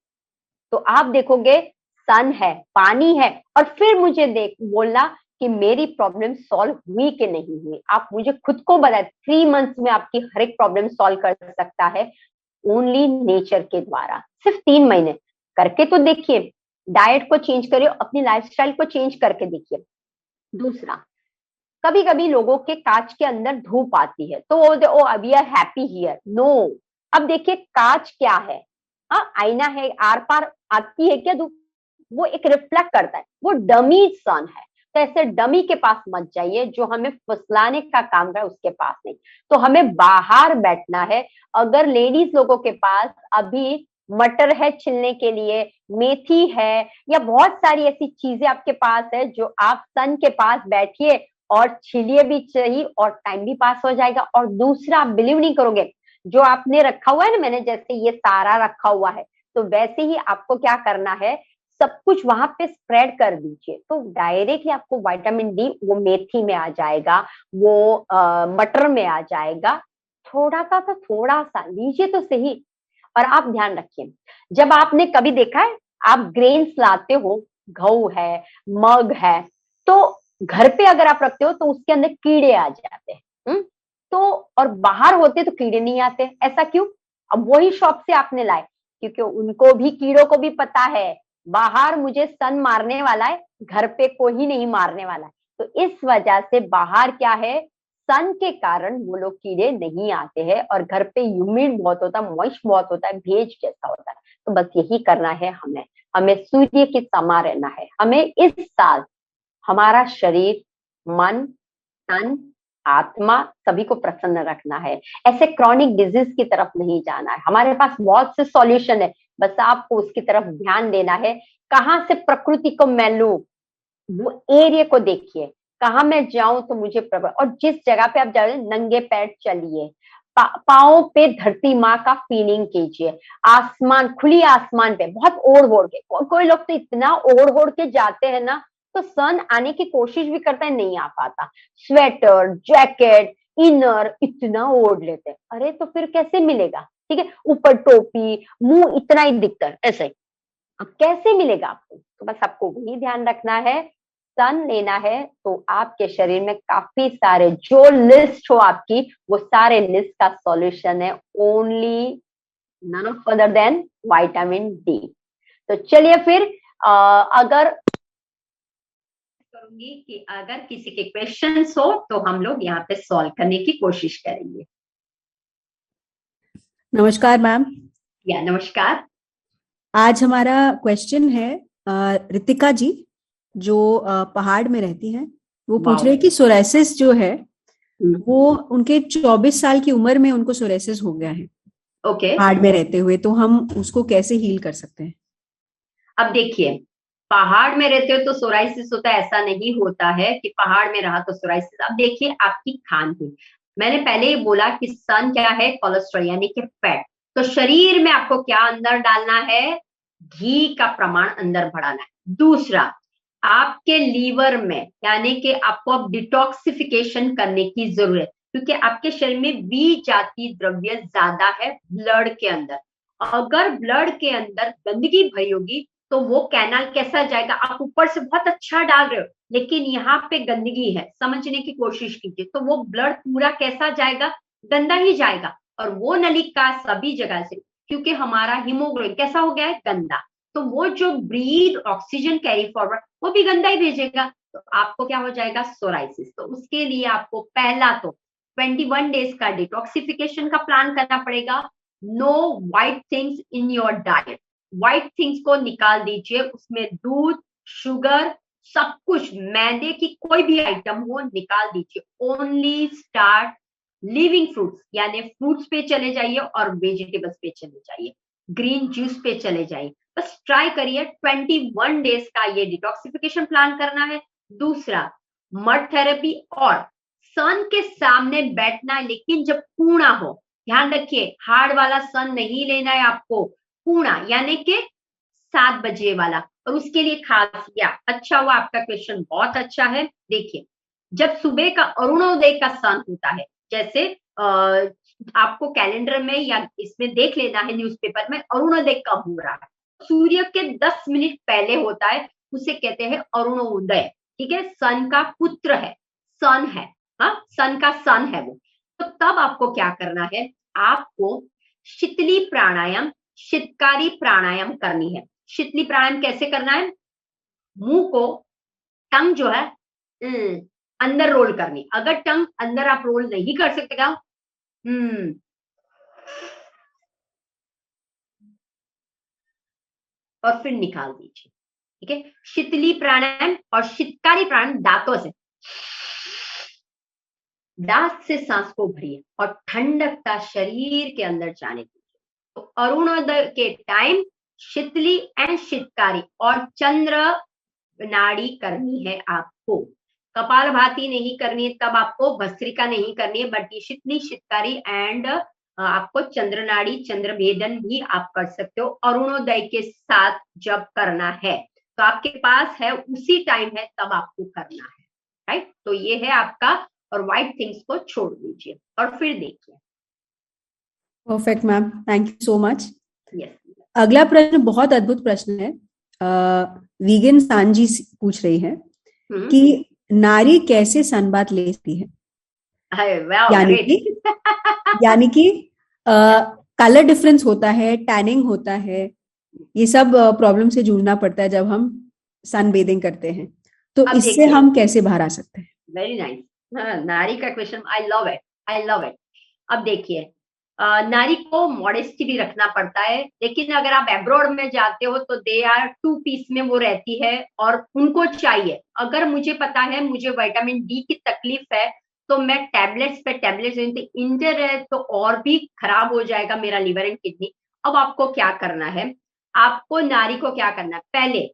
तो आप देखोगे सन है, पानी है, और फिर मुझे देख बोलना कि मेरी प्रॉब्लम सॉल्व हुई कि नहीं हुई। आप मुझे खुद को बताए, 3 मंथ्स में आपकी हर एक प्रॉब्लम सॉल्व कर सकता है ओनली नेचर के द्वारा। सिर्फ 3 महीने करके तो देखिए, डाइट को चेंज करिए, अपनी लाइफस्टाइल को चेंज करके देखिए। दूसरा, कभी कभी लोगों के कांच के अंदर धूप आती है, तो वो we are happy here, no. अब देखिए कांच क्या है, हाँ आईना है, आर पार आती है क्या धूप? वो एक रिफ्लेक्ट करता है, वो डमी सन है। तो ऐसे डमी के पास मत जाइए, जो हमें फुसलाने का काम करे उसके पास नहीं। तो हमें बाहर बैठना है। अगर लेडीज लोगों के पास अभी मटर है छिलने के लिए, मेथी है, या बहुत सारी ऐसी चीजें आपके पास है, जो आप सन के पास बैठिए और छिलिए भी चाहिए, और टाइम भी पास हो जाएगा। और दूसरा, आप बिलीव नहीं करोगे, जो आपने रखा हुआ है ना, मैंने जैसे ये सारा रखा हुआ है, तो वैसे ही आपको क्या करना है, सब कुछ वहां पे स्प्रेड कर दीजिए, तो डायरेक्टली आपको विटामिन डी वो मेथी में आ जाएगा, वो मटर में आ जाएगा। थोड़ा सा, तो थोड़ा सा लीजिए तो सही। और आप ध्यान रखिए, जब आपने कभी देखा है, आप ग्रेन्स लाते हो, गेहूं है, मग है, तो घर पे अगर आप रखते हो तो उसके अंदर कीड़े आ जाते हैं। तो और बाहर होते तो कीड़े नहीं आते, ऐसा क्यों? अब वही शॉप से आपने लाए, क्योंकि उनको भी, कीड़ों को भी पता है बाहर मुझे सन मारने वाला है, घर पे कोई नहीं मारने वाला है। तो इस वजह से बाहर क्या है, सन के कारण वो लोग कीड़े नहीं आते हैं, और घर पे ह्यूमिड बहुत होता है, मॉइस्ट बहुत होता है, भेज जैसा होता है। तो बस यही करना है हमें, हमें सूर्य के समा रहना है। हमें इस साल हमारा शरीर, मन, तन, आत्मा सभी को प्रसन्न रखना है। ऐसे क्रॉनिक डिजीज की तरफ नहीं जाना है। हमारे पास बहुत से सॉल्यूशन है, बस आपको उसकी तरफ ध्यान देना है। कहाँ से प्रकृति को मैं लूं, वो एरिया को देखिए, कहाँ मैं जाऊं तो मुझे प्रबल, और जिस जगह पे आप जा रहे हैं नंगे पैर चलिए, पाँव पे धरती माँ का फीलिंग कीजिए, आसमान, खुली आसमान पे बहुत ओढ़ ओढ़ के, कोई लोग तो इतना ओढ़ ओढ़ के जाते हैं ना, तो सन आने की कोशिश भी करता है, नहीं आ पाता, स्वेटर, जैकेट, इनर इतना ओढ़ लेते हैं, अरे तो फिर कैसे मिलेगा, ठीक है, ऊपर टोपी, मुंह इतना ही दिखता है ऐसे ही, अब कैसे मिलेगा आपको, तो बस आपको वही ध्यान रखना है, सन लेना है तो आपके शरीर में काफी सारे जो लिस्ट हो आपकी, वो सारे लिस्ट का सॉल्यूशन है only none of other than vitamin D. तो चलिए फिर अगर करूंगी कि अगर किसी के क्वेश्चंस हो तो हम लोग यहाँ पे सॉल्व करने की कोशिश करेंगे। नमस्कार मैम। या नमस्कार। आज हमारा क्वेश्चन है रितिका जी, जो पहाड़ में रहती हैं, वो पूछ रहे हैं कि सोराइसिस जो है वो उनके 24 साल की उम्र में उनको सोराइसिस हो गया है, ओके, पहाड़ में रहते हुए, तो हम उसको कैसे हील कर सकते हैं? अब देखिए, पहाड़ में रहते हो तो सोराइसिस होता है, ऐसा नहीं होता है कि पहाड़ में रहा तो सोराइसिस। अब देखिए आपकी खान पीन, मैंने पहले ही बोला कि सन क्या है, कोलेस्ट्रॉल यानी कि फैट, तो शरीर में आपको क्या अंदर डालना है, घी का प्रमाण अंदर बढ़ाना है। दूसरा, आपके लीवर में यानी कि आपको अब डिटॉक्सिफिकेशन करने की जरूरत है, क्योंकि आपके शरीर में बी जाति द्रव्य ज्यादा है ब्लड के अंदर। अगर ब्लड के अंदर गंदगी भरी होगी तो वो कैनाल कैसा जाएगा, आप ऊपर से बहुत अच्छा डाल रहे हो लेकिन यहाँ पे गंदगी है, समझने की कोशिश कीजिए, तो वो ब्लड पूरा कैसा जाएगा, गंदा ही जाएगा, और वो नलिका सभी जगह से, क्योंकि हमारा हीमोग्लोबिन कैसा हो गया है, गंदा, तो वो जो ब्रीद ऑक्सीजन कैरी फॉरवर्ड वो भी गंदा ही भेजेगा, तो आपको क्या हो जाएगा, सोराइसिस। तो उसके लिए आपको पहला तो 21 डेज का डिटॉक्सिफिकेशन का प्लान करना पड़ेगा। No white things in your diet, white things को निकाल दीजिए, उसमें दूध, शुगर, सब कुछ, मैदे की कोई भी आइटम हो निकाल दीजिए। ओनली स्टार्ट लिविंग फ्रूट्स, यानी फ्रूट्स पे चले जाइए और वेजिटेबल्स पे चले जाइए, ग्रीन जूस पे चले जाइए, बस ट्राई करिए। 21 डेज का ये डिटॉक्सिफिकेशन प्लान करना है। दूसरा, मड थेरेपी और सन के सामने बैठना है, लेकिन जब पूर्णा हो, ध्यान रखिए हार्ड वाला सन नहीं लेना है आपको, पूर्णा यानी कि 7 बजे वाला। और उसके लिए खास, या अच्छा हुआ आपका क्वेश्चन बहुत अच्छा है। देखिए, जब सुबह का अरुणोदय का सन होता है, जैसे आपको कैलेंडर में या इसमें देख लेना है, न्यूज़पेपर में अरुणोदय कब हो रहा है, सूर्य के 10 मिनट पहले होता है, उसे कहते हैं अरुणोदय, ठीक है, सन का पुत्र है, सन है, हाँ सन का सन है वो। तो तब आपको क्या करना है, आपको शीतली प्राणायाम, शीतकारी प्राणायाम करनी है। शीतली प्राणायाम कैसे करना है, मुंह को, टंग जो है अंदर रोल करनी, अगर टंग अंदर आप रोल नहीं कर सकते क्या, और फिर निकाल दीजिए, ठीक है। शीतली प्राणायाम और शीतकारी प्राणायाम दांतों से, दांत से सांस को भरिए और ठंडकता शरीर के अंदर जाने दीजिए। तो अरुणोदय के टाइम शीतली एंड शीतकारी और चंद्र नाड़ी करनी है आपको, कपाल भाती नहीं करनी है, तब आपको भस्त्रिका नहीं करनी है, बट ये शीतली, शीतकारी एंड आपको चंद्र नाड़ी, चंद्र भेदन भी आप कर सकते हो अरुणोदय के साथ जब करना है, तो आपके पास है उसी टाइम है तब आपको करना है, राइट। तो ये है आपका, और व्हाइट थिंग्स को छोड़ दीजिए और फिर देखिए। Perfect ma'am, thank you so much. Yes, अगला प्रश्न बहुत अद्भुत प्रश्न है। वीगन सांजी पूछ रही है कि नारी कैसे सनबाथ ले सकती है, यानी कि कलर डिफरेंस होता है, टैनिंग होता है, ये सब प्रॉब्लम से जूझना पड़ता है जब हम सन बेदिंग करते हैं, तो इससे हम कैसे बाहर आ सकते हैं? वेरी नाइस, नारी का question, I love it, I love it. अब देखिए, नारी को मॉडेस्टी भी रखना पड़ता है, लेकिन अगर आप एब्रॉड में जाते हो तो दे आर 2 पीस में वो रहती है और उनको चाहिए। अगर मुझे पता है मुझे विटामिन डी की तकलीफ है तो मैं टैबलेट्स पे टैबलेट्स, इंटर है तो और भी खराब हो जाएगा मेरा लिवर एंड किडनी। अब आपको क्या करना है, आपको नारी को क्या करना है, पहले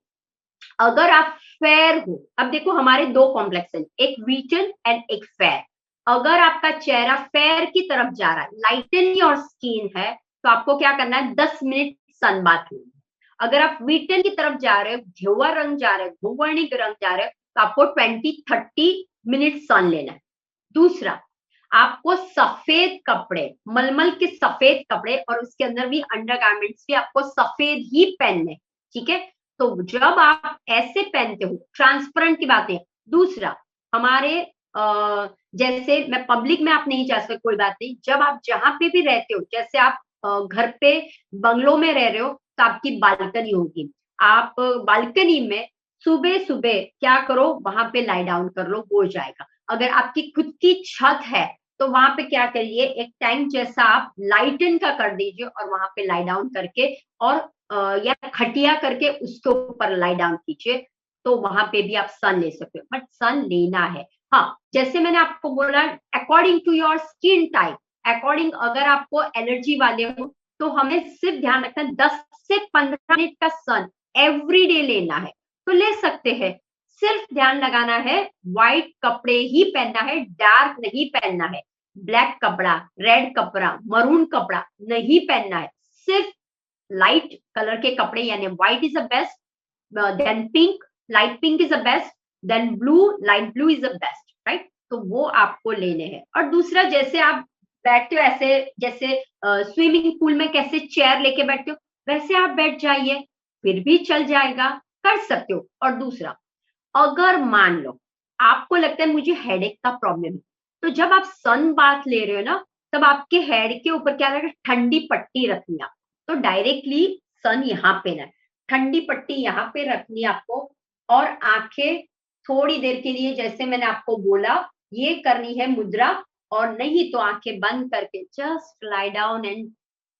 अगर आप फेयर हो, अब देखो हमारे 2 कॉम्प्लेक्स हैं, एक वीटन एंड एक फेयर। अगर आपका चेहरा फेयर की तरफ जा रहा है, लाइटन योर स्किन है, तो आपको क्या करना है, 10 मिनट सन बाथ लेना है। अगर आप वीटन की तरफ जा रहे हो, घेवा रंग जा रहे हो, भूवर्णिक रंग जा रहे हो, तो आपको 20-30 मिनट सन लेना है। दूसरा, आपको सफेद कपड़े, मलमल के सफेद कपड़े और उसके अंदर भी अंडरगारमेंट्स भी आपको सफेद ही पहनने, ठीक है। तो जब आप ऐसे पहनते हो, ट्रांसपेरेंट की बात है। दूसरा, हमारे जैसे मैं पब्लिक में आप नहीं जा सकते, कोई बात नहीं, जब आप जहां पे भी रहते हो, जैसे आप घर पे बंगलों में रह रहे हो, तो आपकी बालकनी होगी, आप बालकनी में सुबह सुबह क्या करो, वहां पे लाई डाउन कर लो, हो जाएगा। अगर आपकी खुद की छत है, तो वहां पे क्या करिए, एक टाइम जैसा आप लाइटन का कर दीजिए और वहां पे लाई डाउन करके, और या खटिया करके उसके ऊपर लाई डाउन कीजिए, तो वहां पे भी आप सन ले सकते हो, बट सन लेना है। हाँ, जैसे मैंने आपको बोला, according to your skin type, according, अगर आपको एलर्जी वाले हो, तो हमें सिर्फ ध्यान रखना है 10 से 15 मिनट का सन एवरी डे लेना है, तो ले सकते हैं। सिर्फ ध्यान लगाना है, व्हाइट कपड़े ही पहनना है, डार्क नहीं पहनना है, ब्लैक कपड़ा, रेड कपड़ा, मरून कपड़ा नहीं पहनना है, सिर्फ लाइट कलर के कपड़े, यानी white is the best, then pink, light pink is the best, then blue, light blue is the best, right. तो वो आपको लेने हैं। और दूसरा, जैसे आप बैठते हो ऐसे, जैसे स्विमिंग पूल में कैसे चेयर लेके बैठते हो, वैसे आप बैठ जाइए, फिर भी चल जाएगा, कर सकते हो। और दूसरा, अगर मान लो आपको लगता है मुझे हेडेक का प्रॉब्लम है, तो जब आप सन बाथ ले रहे हो ना, तब आपके हेड के ऊपर क्या रखना, ठंडी पट्टी रखनी है। तो डायरेक्टली सन यहाँ पे ना, ठंडी पट्टी यहाँ पे रखनी है आपको, और आंखें थोड़ी देर के लिए, जैसे मैंने आपको बोला, ये करनी है मुद्रा, और नहीं तो आंखें बंद करके जस्ट लाई डाउन एंड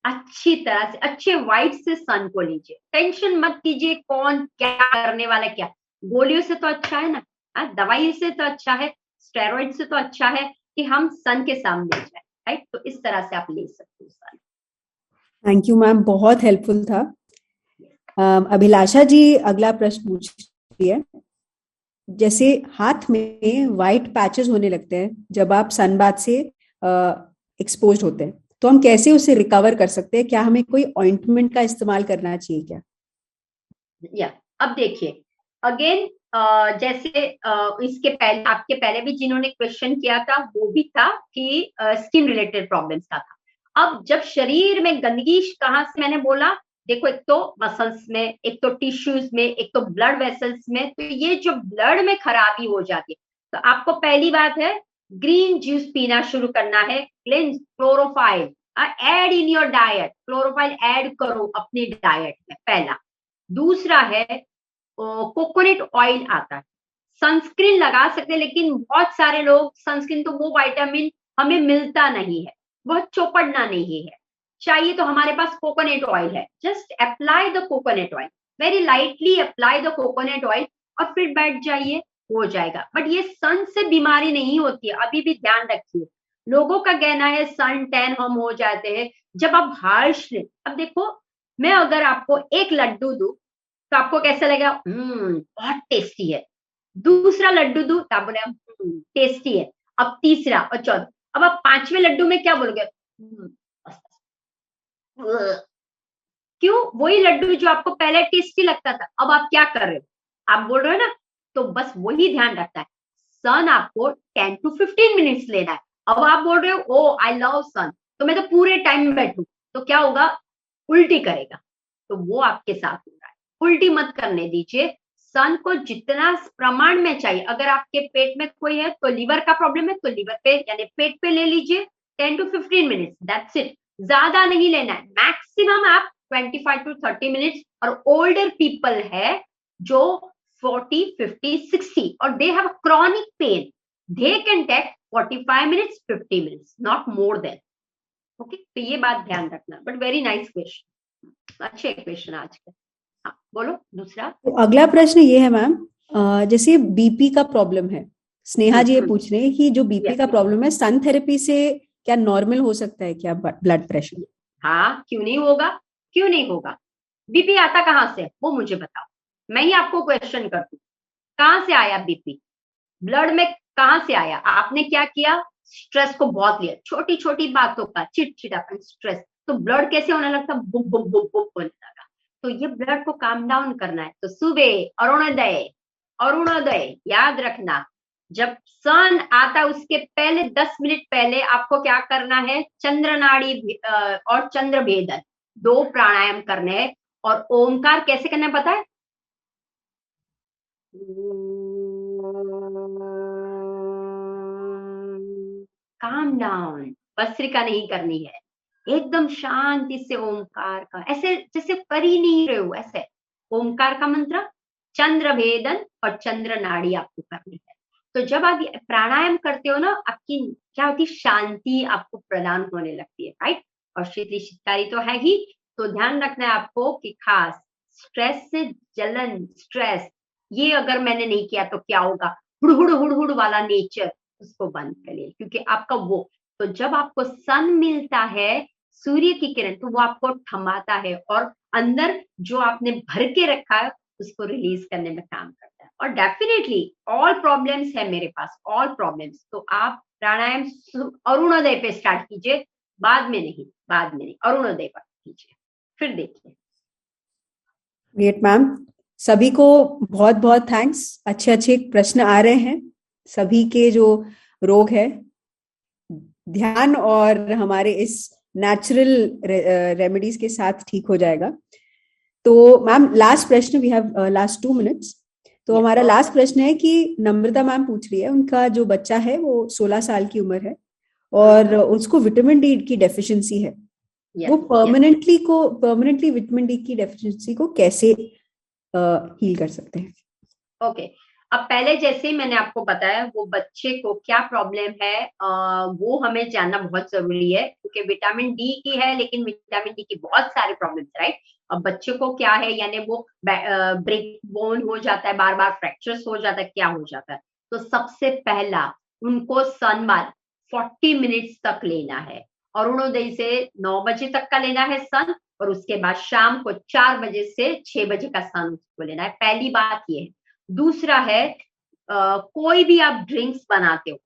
अच्छी तरह से, अच्छे वाइट से सन को लीजिए। टेंशन मत कीजिए कौन क्या करने वाला, क्या गोलियों से तो अच्छा है ना, दवाई से तो अच्छा है, स्टेरॉइड से तो अच्छा है कि हम सन के सामने जाए, राइट। तो इस तरह से आप ले सकते हो सन। थैंक यू मैम, बहुत हेल्पफुल था। अभिलाषा जी अगला प्रश्न पूछ रही है, जैसे हाथ में व्हाइट पैचेस होने लगते हैं जब आप सनबाथ से एक्सपोज होते हैं, तो हम कैसे उसे रिकवर कर सकते हैं? क्या हमें कोई ऑइंटमेंट का इस्तेमाल करना चाहिए क्या? या अब देखिए, अगेन जैसे इसके पहले, आपके पहले भी जिन्होंने क्वेश्चन किया था, वो भी था कि स्किन रिलेटेड प्रॉब्लम्स का था। अब जब शरीर में गंदगी, कहाँ से मैंने बोला, देखो, एक तो मसल्स में, एक तो टिश्यूज में, एक तो ब्लड वेसल्स में, तो ये जो ब्लड में खराबी हो जाती है, तो आपको पहली बात है ग्रीन जूस पीना शुरू करना है, chlorophyll add in your diet, chlorophyll add करो अपनी डाइट में, पहला। दूसरा है, कोकोनट ऑयल आता है, सनस्क्रीन लगा सकते हैं, लेकिन बहुत सारे लोग सनस्क्रीन, तो वो विटामिन हमें मिलता नहीं है, बहुत चौपड़ना नहीं है, चाहिए तो हमारे पास कोकोनट ऑयल है, just apply the coconut oil, very lightly apply the coconut oil, और फिर बैठ जाइए, हो जाएगा। बट ये सन से बीमारी नहीं होती है, अभी भी ध्यान रखिए। लोगों का कहना है सन टैन हम हो जाते हैं जब आप हार्श ले। अब देखो, मैं अगर आपको एक लड्डू दूं, तो आपको कैसा लगेगा, बहुत टेस्टी है। दूसरा लड्डू दूं, तो आप बोले टेस्टी है। अब तीसरा और चौथा, अब आप पांचवें लड्डू में क्या बोलोगे, क्यों? वही लड्डू जो आपको पहले टेस्टी लगता था, अब आप क्या कर रहे हो, आप बोल रहे हो ना। तो बस वही ध्यान रखना है, सन आपको 10 to 15 मिनट्स लेना है। अब आप बोल रहे हो, ओ आई लव सन, तो मैं तो पूरे टाइम बैठू, तो क्या होगा, उल्टी करेगा। तो वो आपके साथ हो रहा है, उल्टी मत करने दीजिए। सन को जितना प्रमाण में चाहिए, अगर आपके पेट में कोई है, तो लीवर का प्रॉब्लम है, तो लीवर पे यानी पेट पे ले लीजिए 10 to 15 मिनट्स, दैट्स इट। ज्यादा नहीं लेना है, मैक्सिमम आप 25 to 30 मिनट्स। और ओल्डर पीपल है जो 40, 50, 60 और they have chronic pain, they can take 45 minutes, 50 minutes, not more than. Okay, तो ये बात ध्यान रखना। बट वेरी नाइस क्वेश्चन, अच्छे क्वेश्चन आज के। हाँ, बोलो दूसरा। तो अगला प्रश्न ये है मैम, जैसे बीपी का प्रॉब्लम है, स्नेहा जी ये पूछ रहे हैं कि जो बीपी का प्रॉब्लम है, सन थेरेपी से क्या नॉर्मल हो सकता है क्या ब्लड प्रेशर? हाँ, क्यों नहीं होगा, क्यों नहीं होगा। बीपी आता कहाँ से, वो मुझे बताओ, मैं ही आपको क्वेश्चन करती हूँ, कहाँ से आया बीपी, ब्लड में कहाँ से आया, आपने क्या किया, स्ट्रेस को बहुत लिया, छोटी छोटी बातों का चिड़चिड़ापन, स्ट्रेस, तो ब्लड कैसे होने लगता, बुक बुक बुक बुक होने लगा। तो ये ब्लड को काम डाउन करना है। तो सुबह अरुणोदय, अरुणोदय याद रखना, जब सन आता है उसके पहले 10 मिनट पहले आपको क्या करना है, चंद्र नाड़ी और चंद्र भेदन 2 प्राणायाम करने हैं। और ओमकार कैसे करना है पता है, काम डाउन, भस्त्रिका नहीं करनी है, एकदम शांति से ओमकार का, ऐसे जैसे कर ही नहीं रहे हो, ऐसे ओमकार का मंत्र, चंद्र भेदन और चंद्र नाड़ी आपको करनी है। तो जब आप प्राणायाम करते हो ना, आपकी क्या होती, शांति आपको प्रदान होने लगती है, राइट। और शीतली शीतकारी तो है ही, तो ध्यान रखना है आपको कि खास स्ट्रेस से जलन, स्ट्रेस, ये अगर मैंने नहीं किया तो क्या होगा, हुड़ हुड़ हुड़ वाला नेचर, उसको बंद करिए। क्योंकि आपका वो, तो जब आपको सन मिलता है, सूर्य की किरण, तो वो आपको थमाता है और अंदर जो आपने भर के रखा है उसको रिलीज करने में काम करता है। और डेफिनेटली ऑल प्रॉब्लम्स है मेरे पास, ऑल प्रॉब्लम्स, तो आप प्राणायाम अरुणोदय पे स्टार्ट कीजिए, बाद में नहीं, अरुणोदय पर कीजिए, फिर देखिए। ग्रेट मैम, सभी को बहुत बहुत थैंक्स। अच्छे अच्छे प्रश्न आ रहे हैं, सभी के जो रोग है ध्यान और हमारे इस नेचुरल रेमेडीज के साथ ठीक हो जाएगा। तो मैम लास्ट प्रश्न, वी हैव लास्ट 2 मिनट्स। तो हमारा लास्ट प्रश्न है कि नम्रता मैम पूछ रही है, उनका जो बच्चा है वो 16 साल की उम्र है और उसको विटामिन डी की डेफिशिएंसी है। वो परमानेंटली विटामिन डी की डेफिशिएंसी को कैसे हील कर सकते हैं? ओके, अब पहले जैसे ही मैंने आपको बताया, वो बच्चे को क्या प्रॉब्लम है वो हमें जानना बहुत जरूरी है, क्योंकि विटामिन डी की है, लेकिन विटामिन डी की बहुत सारे प्रॉब्लम्स, राइट। अब बच्चे को क्या है, यानी वो ब्रेक बोन हो जाता है, बार बार फ्रैक्चर्स हो जाता है, क्या हो जाता है। तो सबसे पहला उनको सनबाथ 40 मिनट्स तक लेना है, अरुणोदय से 9 बजे तक का लेना है सन, और उसके बाद शाम को 4 बजे से 6 बजे का सन उसको लेना है। पहली बात ये है। दूसरा है, कोई भी आप ड्रिंक्स बनाते हो,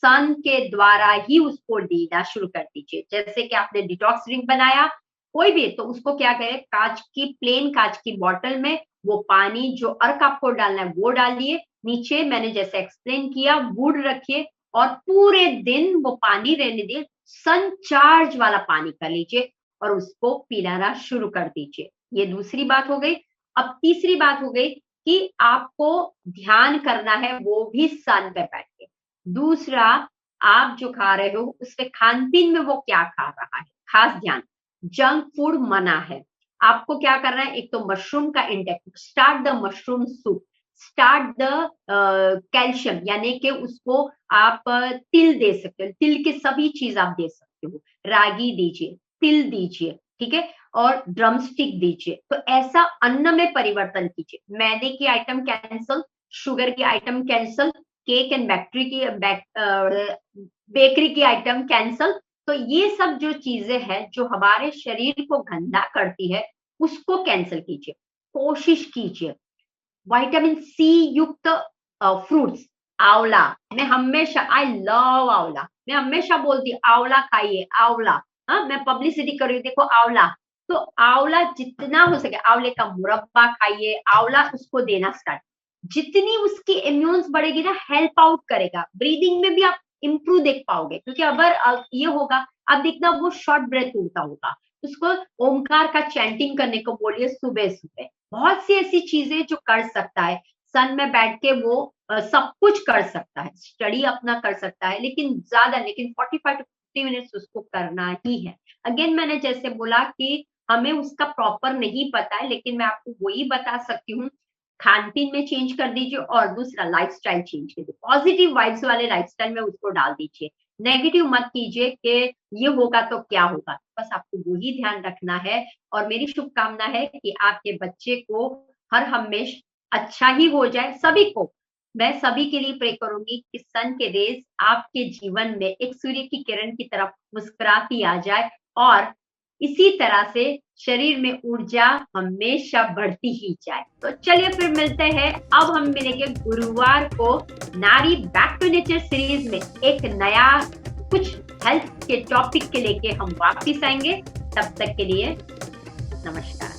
सन के द्वारा ही उसको लेना शुरू कर दीजिए। जैसे कि आपने डिटॉक्स ड्रिंक बनाया कोई भी, तो उसको क्या करें, प्लेन कांच की बोतल में वो पानी जो अर्क आपको डालना है वो डालिए, नीचे मैंने जैसे एक्सप्लेन किया वुड रखिए, और पूरे दिन वो पानी रहने दिए, सन चार्ज वाला पानी कर लीजिए और उसको पिलाना शुरू कर दीजिए। ये दूसरी बात हो गई। अब तीसरी बात हो गई कि आपको ध्यान करना है, वो भी सन पे बैठ के। दूसरा, आप जो खा रहे हो उसके खान पीन में वो क्या खा रहा है, खास ध्यान, जंक फूड मना है। आपको क्या करना है, एक तो मशरूम का intake, start the mushroom soup, start the calcium, यानी कि उसको आप तिल दे सकते हो, तिल के सभी चीज आप दे सकते हो, रागी दीजिए, तिल दीजिए, ठीक है, और ड्रम स्टिक दीजिए। तो ऐसा अन्न में परिवर्तन कीजिए। मैदे की आइटम कैंसल, शुगर की item cancel, cake and bakery की आइटम कैंसल। तो ये सब जो चीजें हैं जो हमारे शरीर को गंदा करती है उसको कैंसिल कीजिए। कोशिश कीजिए विटामिन सी युक्त फ्रूट्स, आंवला, मैं हमेशा, आई लव आंवला, मैं हमेशा बोलती आंवला खाइए, आंवला, हाँ, मैं पब्लिसिटी कर रही हूँ, देखो आंवला। तो आंवला जितना हो सके, आंवले का मुरब्बा खाइए, आंवला उसको देना स्टार्ट, जितनी उसकी इम्यून्स बढ़ेगी ना, हेल्प आउट करेगा, ब्रीदिंग में भी आप इंप्रूव देख पाओगे। क्योंकि अगर ये होगा, अब देखना वो शॉर्ट ब्रेथ होता होगा, उसको ओमकार का चैंटिंग करने को बोलिए सुबह सुबह। बहुत सी ऐसी चीजें जो कर सकता है, सन में बैठ के वो सब कुछ कर सकता है, स्टडी अपना कर सकता है, लेकिन 45 to 50 मिनट्स उसको करना ही है। अगेन मैंने जैसे बोला कि हमें उसका प्रॉपर नहीं पता है, लेकिन मैं आपको वही बता सकती हूँ, खान पीन में चेंज कर दीजिए, और दूसरा लाइफस्टाइल चेंज कीजिए, पॉजिटिव वाइब्स वाले लाइफस्टाइल में उसको डाल दीजिए, नेगेटिव मत कीजिए कि ये होगा तो क्या होगा। बस आपको वही ध्यान रखना है। और मेरी शुभकामना है कि आपके बच्चे को हर हमेशा अच्छा ही हो जाए। सभी को, मैं सभी के लिए प्रे करूंगी कि सन के रेज आपके जीवन में एक सूर्य की किरण की तरफ मुस्कुराती आ जाए, और इसी तरह से शरीर में ऊर्जा हमेशा बढ़ती ही जाए। तो चलिए फिर मिलते हैं। अब हम मिलेंगे गुरुवार को नारी बैक टू नेचर सीरीज में एक नया कुछ हेल्थ के टॉपिक के लेके हम वापिस आएंगे। तब तक के लिए नमस्कार।